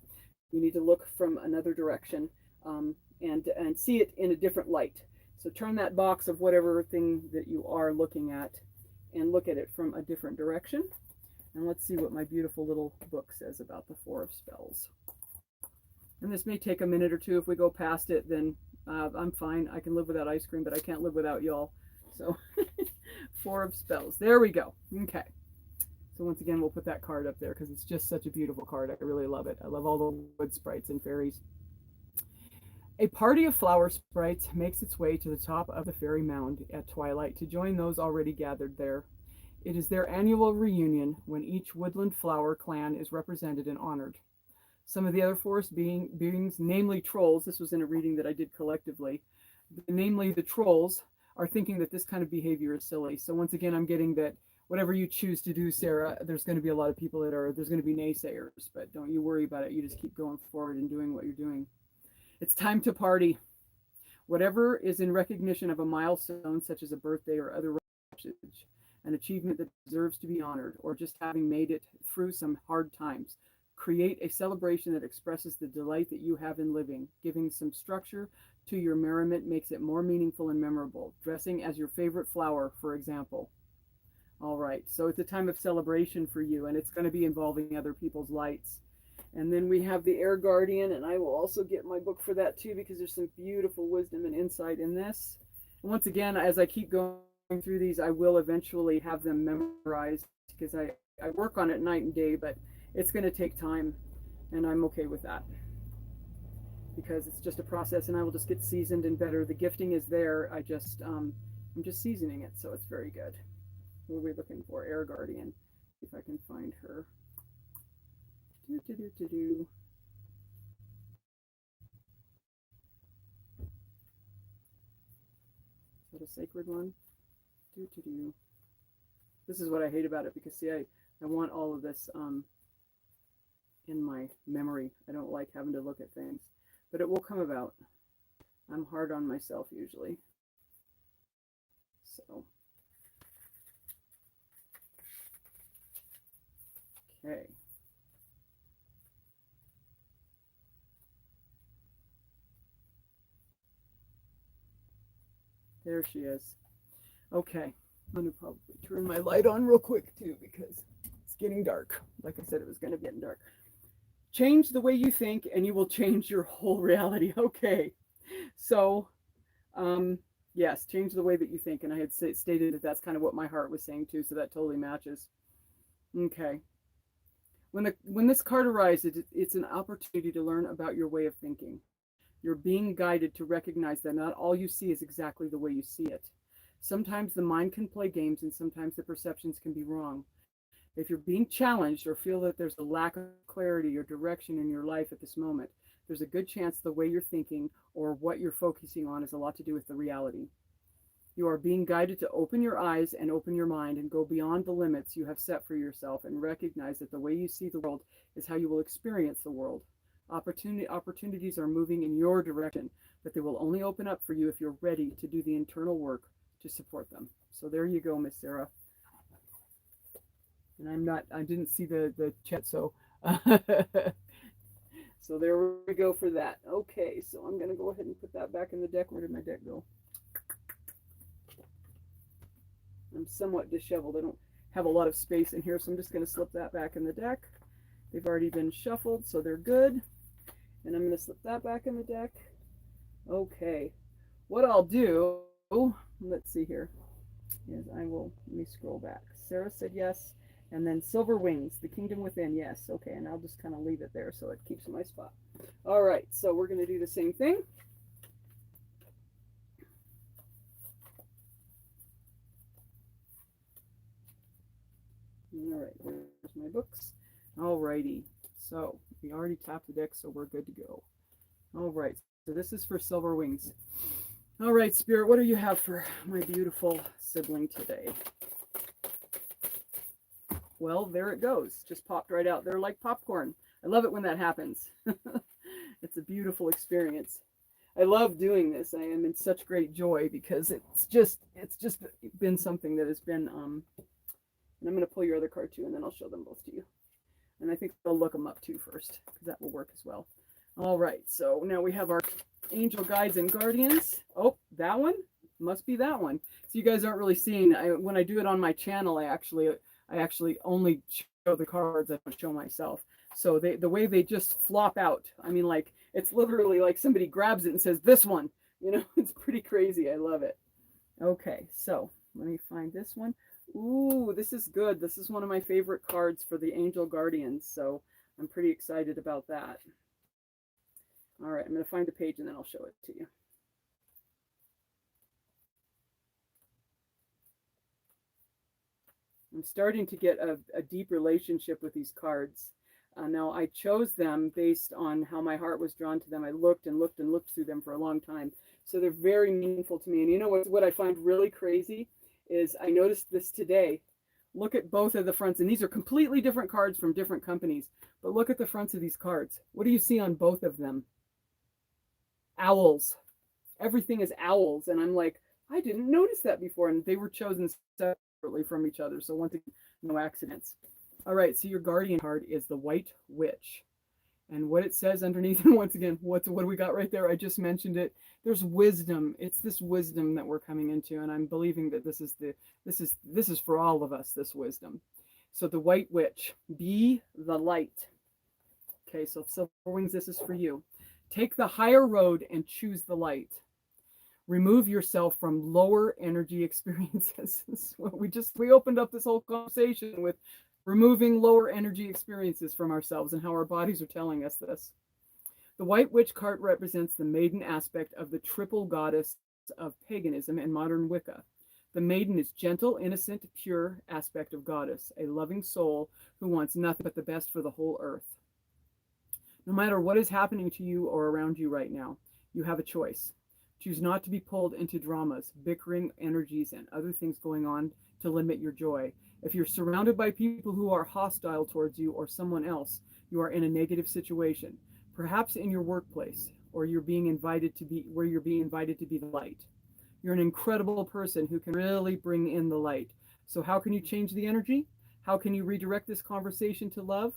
You need to look from another direction and see it in a different light. So turn that box of whatever thing that you are looking at and look at it from a different direction. And let's see what my beautiful little book says about the Four of Spells. And this may take a minute or two. If we go past it, then I'm fine. I can live without ice cream, but I can't live without y'all. So Four of Spells. There we go. Okay. So once again, we'll put that card up there because it's just such a beautiful card. I really love it. I love all the wood sprites and fairies. A party of flower sprites makes its way to the top of the fairy mound at twilight to join those already gathered there. It is their annual reunion when each woodland flower clan is represented and honored. Some of the other forest beings, namely trolls, this was in a reading that I did collectively, namely the trolls, are thinking that this kind of behavior is silly. So once again, I'm getting that whatever you choose to do, Sarah, there's going to be a lot of people there's going to be naysayers, but don't you worry about it. You just keep going forward and doing what you're doing. It's time to party. Whatever is in recognition of a milestone, such as a birthday or other message, an achievement that deserves to be honored, or just having made it through some hard times. Create a celebration that expresses the delight that you have in living. Giving some structure to your merriment makes it more meaningful and memorable. Dressing as your favorite flower, for example. All right, so it's a time of celebration for you, and it's going to be involving other people's lights. And then we have the Air Guardian, and I will also get my book for that too, because there's some beautiful wisdom and insight in this. And once again, as I keep going through these, I will eventually have them memorized, because I work on it night and day, but it's going to take time, and I'm okay with that, because it's just a process, and I will just get seasoned and better. The gifting is there. I'm just seasoning it, so it's very good. What are we looking for? Air Guardian. If I can find her. Is that a sacred one? This is what I hate about it, because see, I want all of this in my memory. I don't like having to look at things, but it will come about. I'm hard on myself usually. So, okay. There she is. Okay, I'm going to probably turn my light on real quick too, because it's getting dark. Like I said, it was going to get dark. Change the way you think and you will change your whole reality. Okay, so yes, change the way that you think. And I had stated that that's kind of what my heart was saying too, so that totally matches. Okay. When this card arises, it's an opportunity to learn about your way of thinking. You're being guided to recognize that not all you see is exactly the way you see it. Sometimes the mind can play games, and sometimes the perceptions can be wrong. If you're being challenged or feel that there's a lack of clarity or direction in your life at this moment, there's a good chance the way you're thinking or what you're focusing on has a lot to do with the reality. You are being guided to open your eyes and open your mind and go beyond the limits you have set for yourself, and recognize that the way you see the world is how you will experience the world. Opportunities are moving in your direction, but they will only open up for you if you're ready to do the internal work to support them. So there you go, Miss Sarah. And I didn't see the chat, so so there we go for that. Okay, so I'm going to go ahead and put that back in the deck. Where did my deck go? I'm somewhat disheveled. I don't have a lot of space in here, so I'm just going to slip that back in the deck. They've already been shuffled, so they're good. And I'm going to slip that back in the deck. Okay. What I'll do, let's see here, is let me scroll back. Sarah said yes. And then Silver Wings, The Kingdom Within, yes. Okay, and I'll just kind of leave it there so it keeps my spot. All right, so we're going to do the same thing. All right, there's my books. All righty, so we already tapped the deck, so we're good to go. All right, so this is for Silver Wings. All right, Spirit, what do you have for my beautiful sibling today? Well, there it goes. Just popped right out. They're like popcorn. I love it when that happens. It's a beautiful experience. I love doing this. I am in such great joy, because it's just been something that has been, and I'm going to pull your other card too, and then I'll show them both to you. And I think I'll look them up too first, because that will work as well. All right, so now we have our angel guides and guardians. Oh, that one must be that one. So you guys aren't really seeing. When I do it on my channel, I actually only show the cards. I don't show myself. So the way they just flop out. I mean, like, it's literally like somebody grabs it and says, "This one." You know, it's pretty crazy. I love it. Okay, so let me find this one. Ooh, this is good. This is one of my favorite cards for the Angel Guardians, so I'm pretty excited about that. All right, I'm going to find the page and then I'll show it to you. I'm starting to get a deep relationship with these cards. Now, I chose them based on how my heart was drawn to them. I looked and looked and looked through them for a long time. So they're very meaningful to me. And you know what I find really crazy is I noticed this today. Look at both of the fronts. And these are completely different cards from different companies. But look at the fronts of these cards. What do you see on both of them? Owls. Everything is owls. And I'm like, I didn't notice that before. And they were chosen separately from each other. So once again, no accidents. All right, so your guardian card is the White Witch. And what it says underneath, and once again, what do we got right there? I just mentioned it. There's wisdom. It's this wisdom that we're coming into, and I'm believing that this is for all of us, this wisdom. So the White Witch, be the light. Okay, so Silver Wings, this is for you. Take the higher road and choose the light. Remove yourself from lower energy experiences. We opened up this whole conversation with removing lower energy experiences from ourselves and how our bodies are telling us this. The White Witch card represents the maiden aspect of the triple goddess of paganism and modern Wicca. The maiden is gentle, innocent, pure aspect of goddess, a loving soul who wants nothing but the best for the whole earth. No matter what is happening to you or around you right now, you have a choice. Choose not to be pulled into dramas, bickering energies, and other things going on to limit your joy. If you're surrounded by people who are hostile towards you or someone else, you are in a negative situation, perhaps in your workplace, or you're being invited to be the light. You're an incredible person who can really bring in the light. So how can you change the energy? How can you redirect this conversation to love?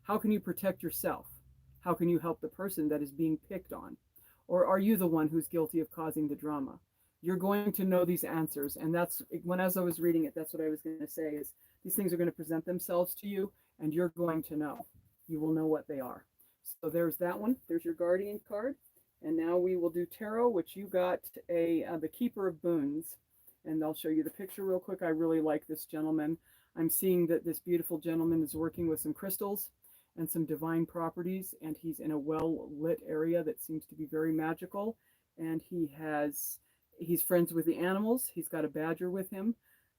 How can you protect yourself? How can you help the person that is being picked on? Or are you the one who's guilty of causing the drama? You're going to know these answers. And that's when, as I was reading it, that's what I was going to say is these things are going to present themselves to you and you're going to know. You will know what they are. So there's that one. There's your guardian card. And now we will do tarot, which you got the Keeper of Boons. And I'll show you the picture real quick. I really like this gentleman. I'm seeing that this beautiful gentleman is working with some crystals and some divine properties, and he's in a well-lit area that seems to be very magical. And he's friends with the animals. He's got a badger with him,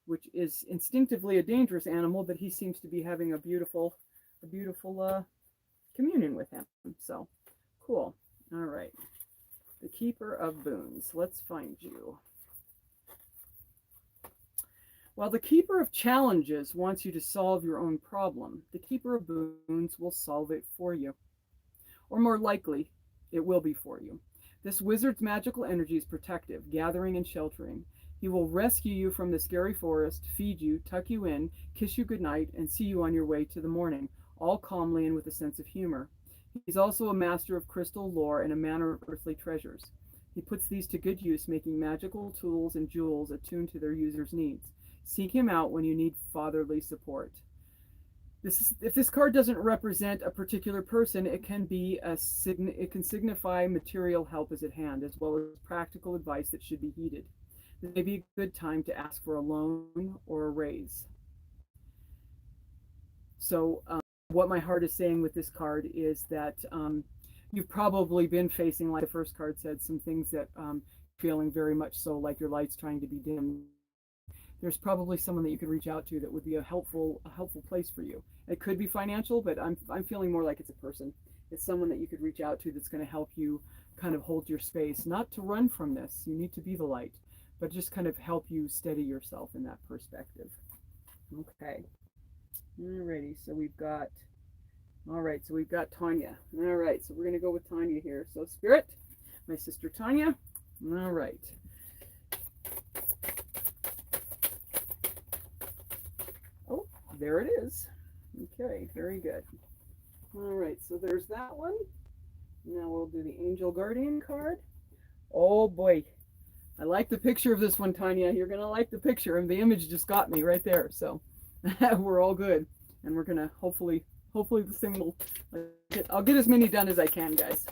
which is instinctively a dangerous animal, but he seems to be having a beautiful communion with him. So cool. All right. The Keeper of Boons. Let's find you. While the Keeper of Challenges wants you to solve your own problem, the Keeper of Boons will solve it for you. Or more likely, it will be for you. This wizard's magical energy is protective, gathering and sheltering. He will rescue you from the scary forest, feed you, tuck you in, kiss you goodnight, and see you on your way to the morning, all calmly and with a sense of humor. He's also a master of crystal lore and a manner of earthly treasures. He puts these to good use, making magical tools and jewels attuned to their users' needs. Seek him out when you need fatherly support. If this card doesn't represent a particular person, it can signify material help is at hand, as well as practical advice that should be heeded. This may be a good time to ask for a loan or a raise. So what my heart is saying with this card is that you've probably been facing, like the first card said, some things that feeling very much so like your light's trying to be dimmed. There's probably someone that you could reach out to that would be a helpful place for you. It could be financial, but I'm feeling more like it's a person. It's someone that you could reach out to that's going to help you kind of hold your space, not to run from this. You need to be the light, but just kind of help you steady yourself in that perspective. Okay. Alrighty, so we've got Tanya. All right, so we're going to go with Tanya here. So Spirit, my sister Tanya. All right. Oh, there it is. Okay, very good. All right, so there's that one. Now we'll do the Angel Guardian card. Oh boy, I like the picture of this one, Tanya. You're going to like the picture, and the image just got me right there. So we're all good, and we're going to hopefully this thing will, I'll get as many done as I can, guys.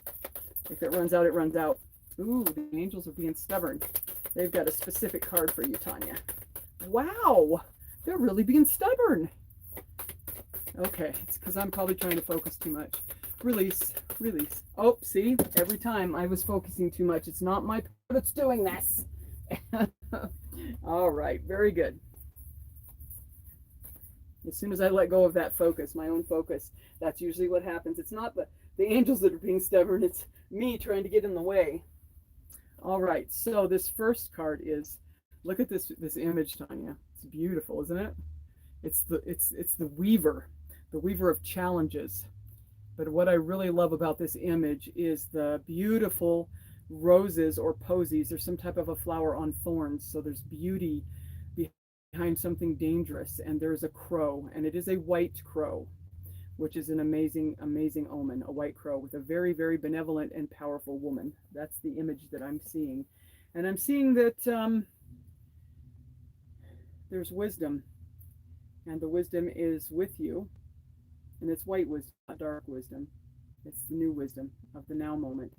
If it runs out, it runs out. Ooh, the angels are being stubborn. They've got a specific card for you, Tanya. Wow, they're really being stubborn. Okay, it's because I'm probably trying to focus too much. Release, release. Oh, see, every time I was focusing too much. It's not my part that's doing this. All right, very good. As soon as I let go of that focus, my own focus, that's usually what happens. It's not the angels that are being stubborn. It's me trying to get in the way. All right, so this first card is, look at this image, Tanya. It's beautiful, isn't it? It's the weaver of challenges. But what I really love about this image is the beautiful roses or posies. There's some type of a flower on thorns. So there's beauty behind something dangerous. And there's a crow, and it is a white crow, which is an amazing, amazing omen, a white crow with a very, very benevolent and powerful woman. That's the image that I'm seeing. And I'm seeing that there's wisdom, and the wisdom is with you, and it's white wisdom, not dark wisdom. It's the new wisdom of the now moment.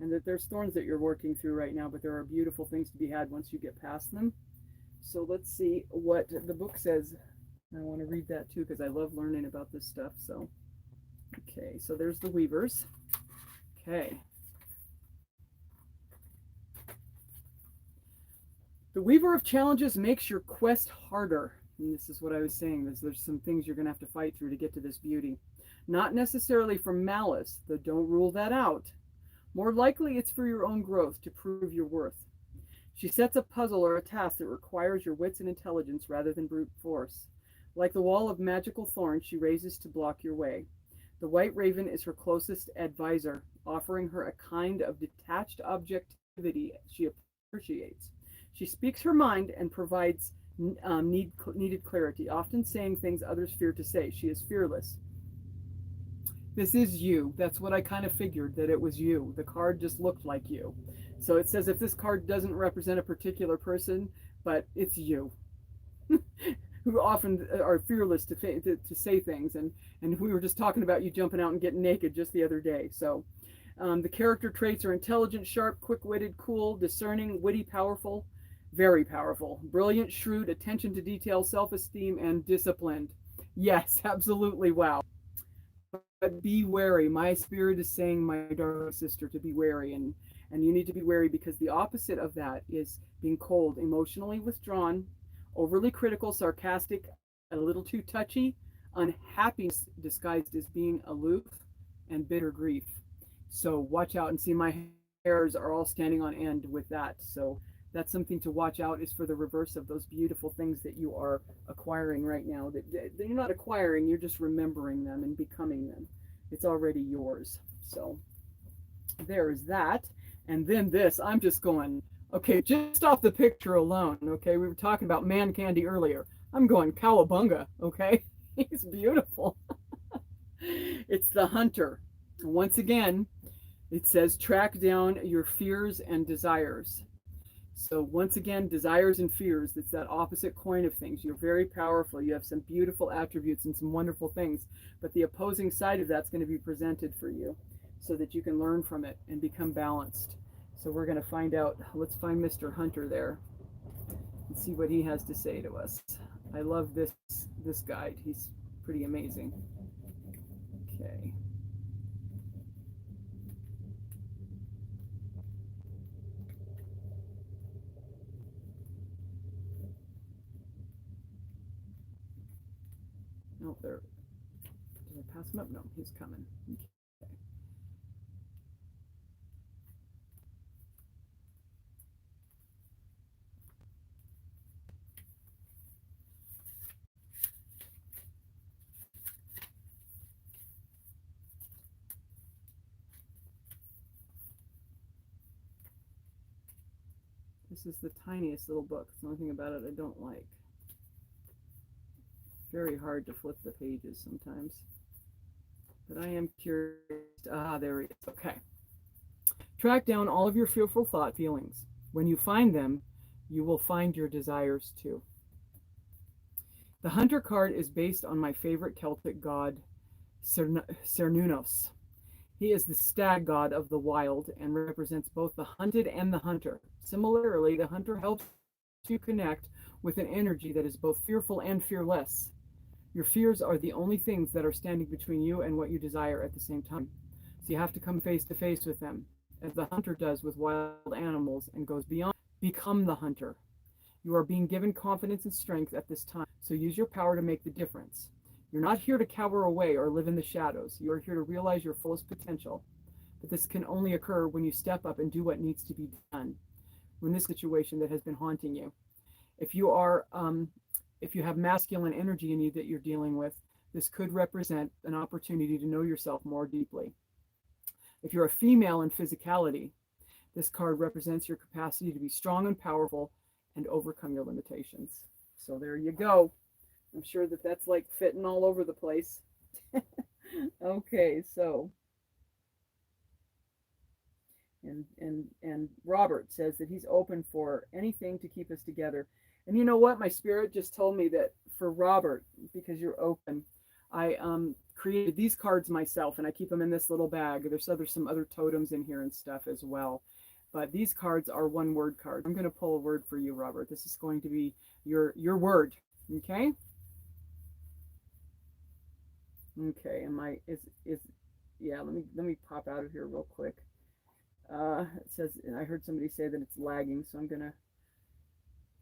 And that there's thorns that you're working through right now, but there are beautiful things to be had once you get past them. So let's see what the book says. I want to read that too because I love learning about this stuff. So, okay, so there's the Weavers. Okay. The Weaver of Challenges makes your quest harder. And this is what I was saying. There's some things you're going to have to fight through to get to this beauty. Not necessarily from malice, though don't rule that out. More likely it's for your own growth, to prove your worth. She sets a puzzle or a task that requires your wits and intelligence rather than brute force. Like the wall of magical thorns she raises to block your way. The White Raven is her closest advisor, offering her a kind of detached objectivity she appreciates. She speaks her mind and provides needed clarity, often saying things others fear to say. She is fearless. This is you. That's what I kind of figured, that it was you. The card just looked like you. So it says if this card doesn't represent a particular person, but it's you. Who often are fearless to say things. And we were just talking about you jumping out and getting naked just the other day. So the character traits are intelligent, sharp, quick-witted, cool, discerning, witty, powerful, very powerful, brilliant, shrewd, attention to detail, self-esteem, and disciplined. Yes, absolutely. Wow. But be wary. My spirit is saying, my darling sister, to be wary. And you need to be wary because the opposite of that is being cold, emotionally withdrawn, overly critical, sarcastic, a little too touchy, unhappiness disguised as being aloof, and bitter grief. So watch out. And see, my hairs are all standing on end with that. So that's something to watch out, is for the reverse of those beautiful things that you are acquiring right now. That you're not acquiring, you're just remembering them and becoming them. It's already yours. So there is that. And then this, I'm just going, okay, just off the picture alone, okay, we were talking about man candy earlier. I'm going cowabunga, okay? He's beautiful. It's the Hunter. Once again, it says track down your fears and desires. So once again, desires and fears, it's that opposite coin of things. You're very powerful. You have some beautiful attributes and some wonderful things, but the opposing side of that's going to be presented for you so that you can learn from it and become balanced. So we're going to find out. Let's find Mr. Hunter there and see what he has to say to us. I love this guide. He's pretty amazing. Okay. Oh, there. Did I pass him up? No, he's coming. Okay. This is the tiniest little book. It's the only thing about it I don't like. Very hard to flip the pages sometimes. But I am curious. Ah, there we go. Okay. Track down all of your fearful feelings. When you find them, you will find your desires too. The Hunter card is based on my favorite Celtic god, Cernunnos. He is the stag god of the wild and represents both the hunted and the hunter. Similarly, the hunter helps you connect with an energy that is both fearful and fearless. Your fears are the only things that are standing between you and what you desire at the same time. So you have to come face to face with them, as the hunter does with wild animals and goes beyond. Become the hunter. You are being given confidence and strength at this time, so use your power to make the difference. You're not here to cower away or live in the shadows. You are here to realize your fullest potential. But this can only occur when you step up and do what needs to be done. When this situation that has been haunting you. If you have masculine energy in you that you're dealing with, this could represent an opportunity to know yourself more deeply. If you're a female in physicality, This card represents your capacity to be strong and powerful and overcome your limitations. So there you go. I'm sure that that's like fitting all over the place. Okay, so and Robert says that he's open for anything to keep us together. And you know what? My spirit just told me that for Robert, because you're open, I created these cards myself, and I keep them in this little bag. There's some other totems in here and stuff as well. But these cards are one word cards. I'm going to pull a word for you, Robert. This is going to be your word. Okay. Okay. Am I is yeah? Let me pop out of here real quick. It says, and I heard somebody say that it's lagging, so I'm gonna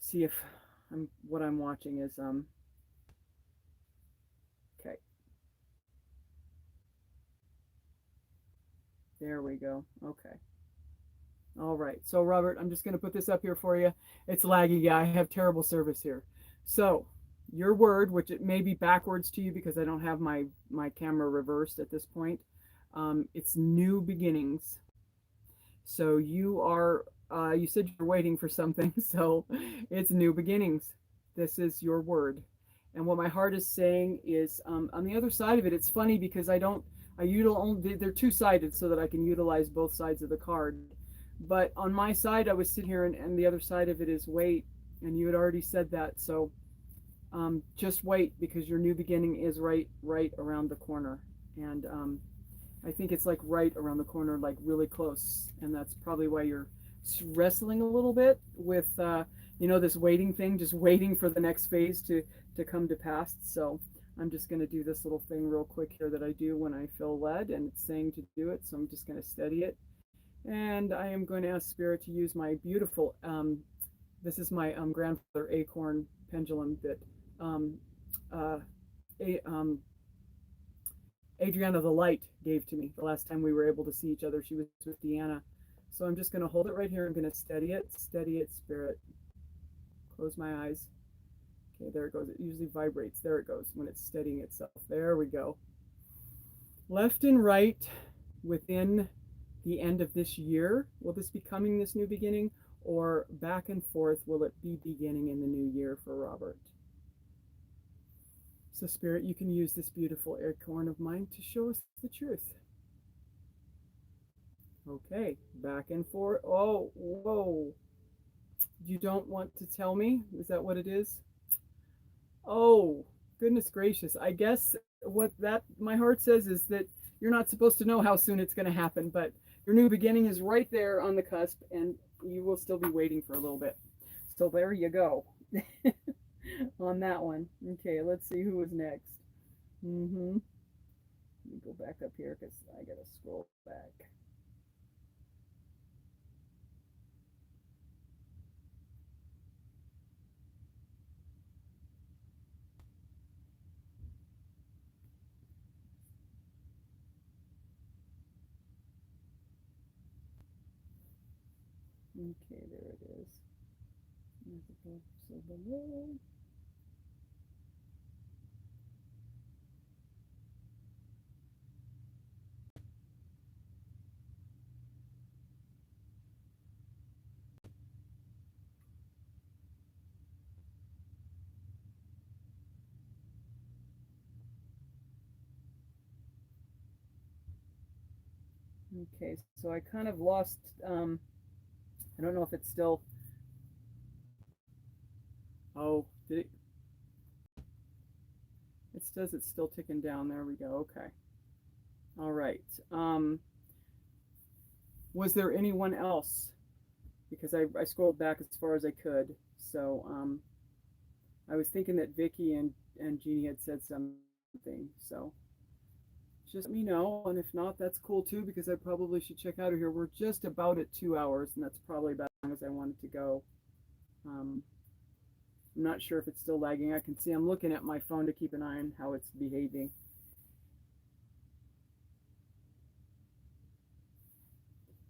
see if what I'm watching is okay. There we go. Okay. All right. So Robert, I'm just gonna put this up here for you. It's laggy, yeah. I have terrible service here. So your word, which it may be backwards to you because I don't have my camera reversed at this point. It's new beginnings. So you said you're waiting for something, so it's new beginnings. This is your word. And what my heart is saying is on the other side of it, it's funny because they're two-sided so that I can utilize both sides of the card. But on my side, I was sitting here and the other side of it is wait. And you had already said that. So just wait because your new beginning is right around the corner. And I think it's like right around the corner, like really close. And that's probably why you're wrestling a little bit with, this waiting thing, just waiting for the next phase to come to pass. So I'm just going to do this little thing real quick here that I do when I feel led, and it's saying to do it. So I'm just going to steady it. And I am going to ask Spirit to use my beautiful, this is my grandfather acorn pendulum that um, uh, a, Adriana the Light gave to me the last time we were able to see each other. She was with Deanna. So I'm just going to hold it right here. I'm going to steady it, Spirit. Close my eyes. Okay, there it goes. It usually vibrates. There it goes when it's steadying itself. There we go. Left and right within the end of this year. Will this be coming this new beginning? Or back and forth, will it be beginning in the new year for Robert? So Spirit, you can use this beautiful acorn of mine to show us the truth. Okay, back and forth. Oh, whoa. You don't want to tell me? Is that what it is? Oh, goodness gracious. I guess what that my heart says is that you're not supposed to know how soon it's going to happen, but your new beginning is right there on the cusp, and you will still be waiting for a little bit. So there you go. On that one. Okay, let's see who was next. Let me go back up here because I gotta scroll back. Okay, there it is. So below. Okay, so I kind of lost, I don't know if it's still, oh, did it says it's still ticking down. There we go. Okay. All right. Was there anyone else? Because I scrolled back as far as I could. So I was thinking that Vicky and Jeannie had said something. So just let me know. And if not, that's cool too, because I probably should check out of here. We're just about at 2 hours, and that's probably about as long as I wanted to go. I'm not sure if it's still lagging. I can see I'm looking at my phone to keep an eye on how it's behaving.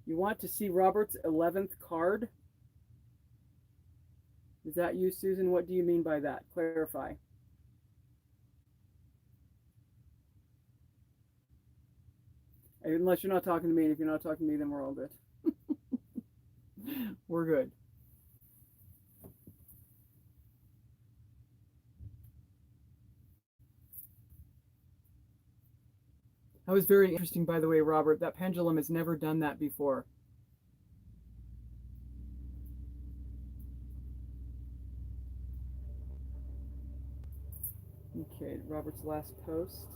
You want to see Robert's 11th card? Is that you, Susan? What do you mean by that? Clarify. Unless you're not talking to me, and if you're not talking to me, then we're all good. We're good. That was very interesting, by the way, Robert. That pendulum has never done that before. Okay, Robert's last post.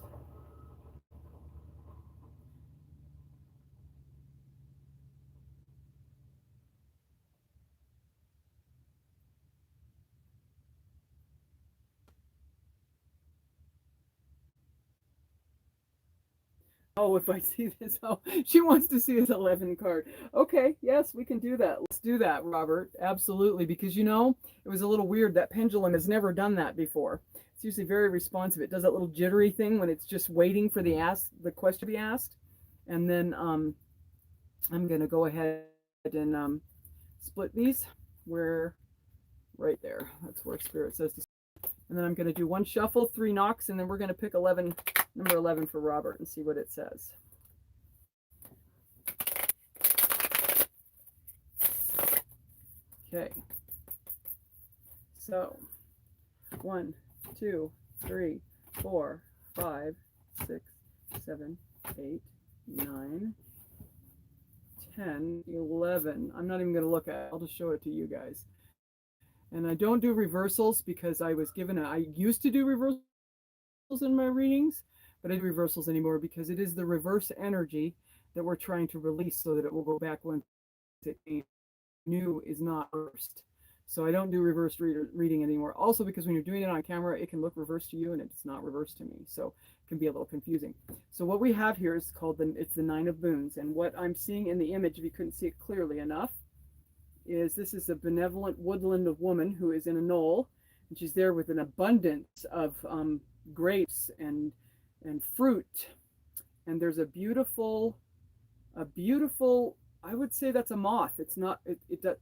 Oh, if I see this, oh, she wants to see his 11 card. Okay, yes, we can do that. Let's do that, Robert. Absolutely, because it was a little weird. That pendulum has never done that before. It's usually very responsive. It does that little jittery thing when it's just waiting for the question to be asked. And then I'm going to go ahead and split these where right there. That's where Spirit says to. And then I'm going to do one shuffle, 3 knocks, and then we're going to pick number 11 for Robert and see what it says. Okay. So 1, 2, 3, 4, 5, 6, 7, 8, 9, 10, 11. I'm not even going to look at it. I'll just show it to you guys. And I don't do reversals because I used to do reversals in my readings, but I do reversals anymore because it is the reverse energy that we're trying to release so that it will go back when it new is not reversed. So I don't do reverse reading anymore. Also because when you're doing it on camera, it can look reversed to you and it's not reversed to me. So it can be a little confusing. So what we have here is called it's the 9 of Moons. And what I'm seeing in the image, if you couldn't see it clearly enough, is this is a benevolent woodland of woman who is in a knoll, and she's there with an abundance of grapes and fruit, and there's a beautiful I would say that's a moth. It's not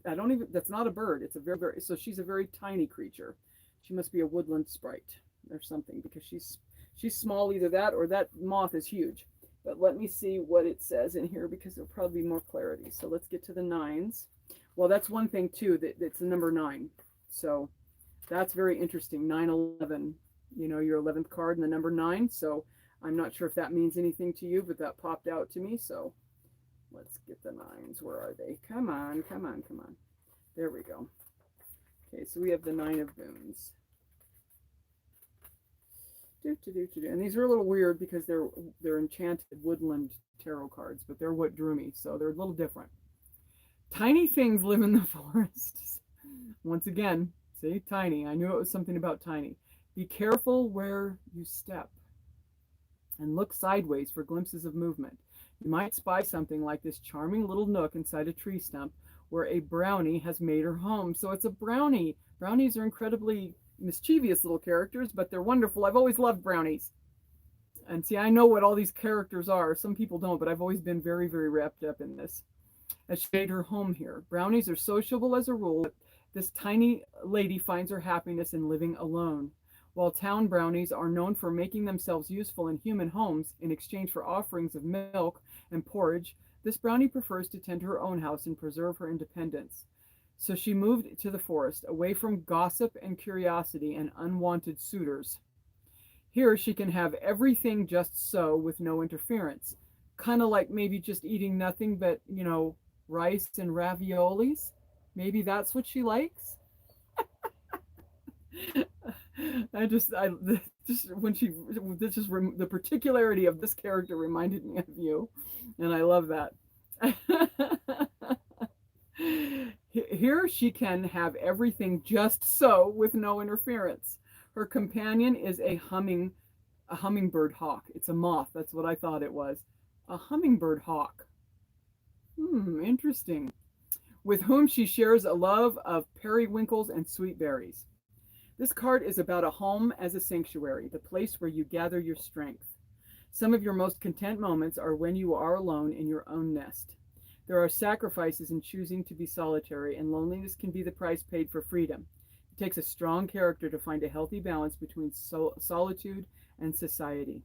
I don't even that's not a bird. It's a very so she's a very tiny creature. She must be a woodland sprite or something because she's small, either that or that moth is huge. But let me see what it says in here because there'll probably be more clarity. So let's get to the 9s. Well, that's one thing too, that it's the number 9. So that's very interesting. 9/11, your 11th card and the number 9. So I'm not sure if that means anything to you, but that popped out to me. So let's get the 9s. Where are they? Come on, come on, come on. There we go. Okay, so we have the 9 of Moons. And these are a little weird because they're enchanted woodland tarot cards, but they're what drew me. So they're a little different. Tiny things live in the forests. Once again, see, tiny. I knew it was something about tiny. Be careful where you step and look sideways for glimpses of movement. You might spy something like this charming little nook inside a tree stump where a brownie has made her home. So it's a brownie. Brownies are incredibly mischievous little characters, but they're wonderful. I've always loved brownies. And see, I know what all these characters are. Some people don't, but I've always been very, very wrapped up in this. As she made her home here. Brownies are sociable as a rule, but this tiny lady finds her happiness in living alone. While town brownies are known for making themselves useful in human homes in exchange for offerings of milk and porridge, this brownie prefers to tend to her own house and preserve her independence. So she moved to the forest, away from gossip and curiosity and unwanted suitors. Here she can have everything just so with no interference. Kind of like maybe just eating nothing but, rice and raviolis. Maybe that's what she likes. I just when she this just the particularity of this character reminded me of you, and I love that. Here she can have everything just so with no interference. Her companion is a hummingbird hawk. It's a moth. That's what I thought it was. A hummingbird hawk. Interesting. With whom she shares a love of periwinkles and sweet berries. This card is about a home as a sanctuary, the place where you gather your strength. Some of your most content moments are when you are alone in your own nest. There are sacrifices in choosing to be solitary, and loneliness can be the price paid for freedom. It takes a strong character to find a healthy balance between solitude and society.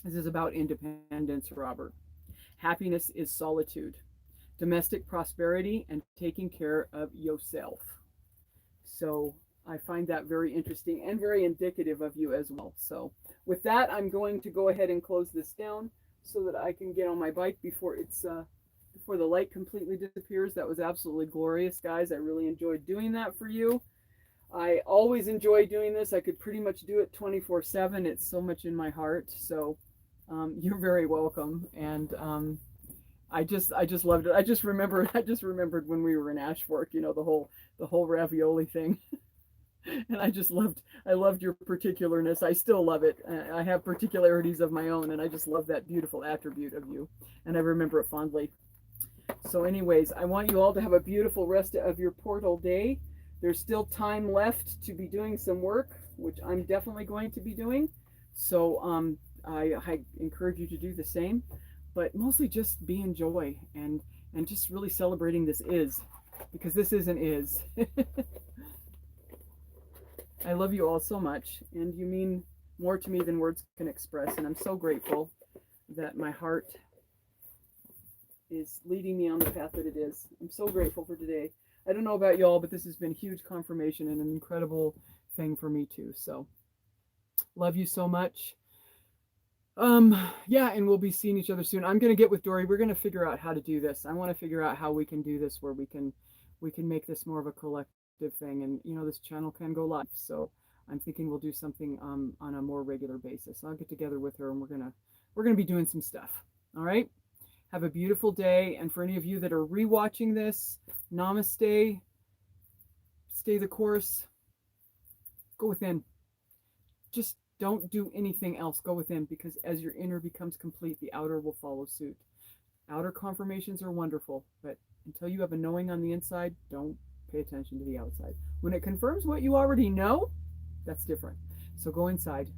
This is about independence, Robert. Happiness is solitude. domestic prosperity and taking care of yourself. So I find that very interesting and very indicative of you as well. So with that, I'm going to go ahead and close this down so that I can get on my bike before before the light completely disappears. That was absolutely glorious, guys. I really enjoyed doing that for you. I always enjoy doing this. I could pretty much do it 24/7. It's so much in my heart. So you're very welcome. And I just loved it. I just remembered when we were in Ashfork, you know, the whole ravioli thing. And I loved your particularness. I still love it. I have particularities of my own, and I just love that beautiful attribute of you. And I remember it fondly. So anyways, I want you all to have a beautiful rest of your portal day. There's still time left to be doing some work, which I'm definitely going to be doing. So I encourage you to do the same, but mostly just be in joy and just really celebrating this is, because this is an is. I love you all so much, and you mean more to me than words can express, and I'm so grateful that my heart is leading me on the path that it is. I'm so grateful for today. I don't know about y'all, but this has been huge confirmation and an incredible thing for me too. So love you so much. Yeah, and we'll be seeing each other soon. I'm going to get with Dory. We're going to figure out how to do this. I want to figure out how we can do this where we can make this more of a collective thing, and you know, this channel can go live. So I'm thinking we'll do something on a more regular basis. I'll get together with her and we're going to be doing some stuff. All right? Have a beautiful day, and for any of you that are rewatching this, namaste. Stay the course. Go within. Just don't do anything else. Go within, because as your inner becomes complete, the outer will follow suit. Outer confirmations are wonderful, but until you have a knowing on the inside, don't pay attention to the outside. When it confirms what you already know, that's different. So go inside.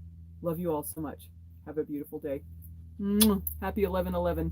Love you all so much. Have a beautiful day. Happy 11/11.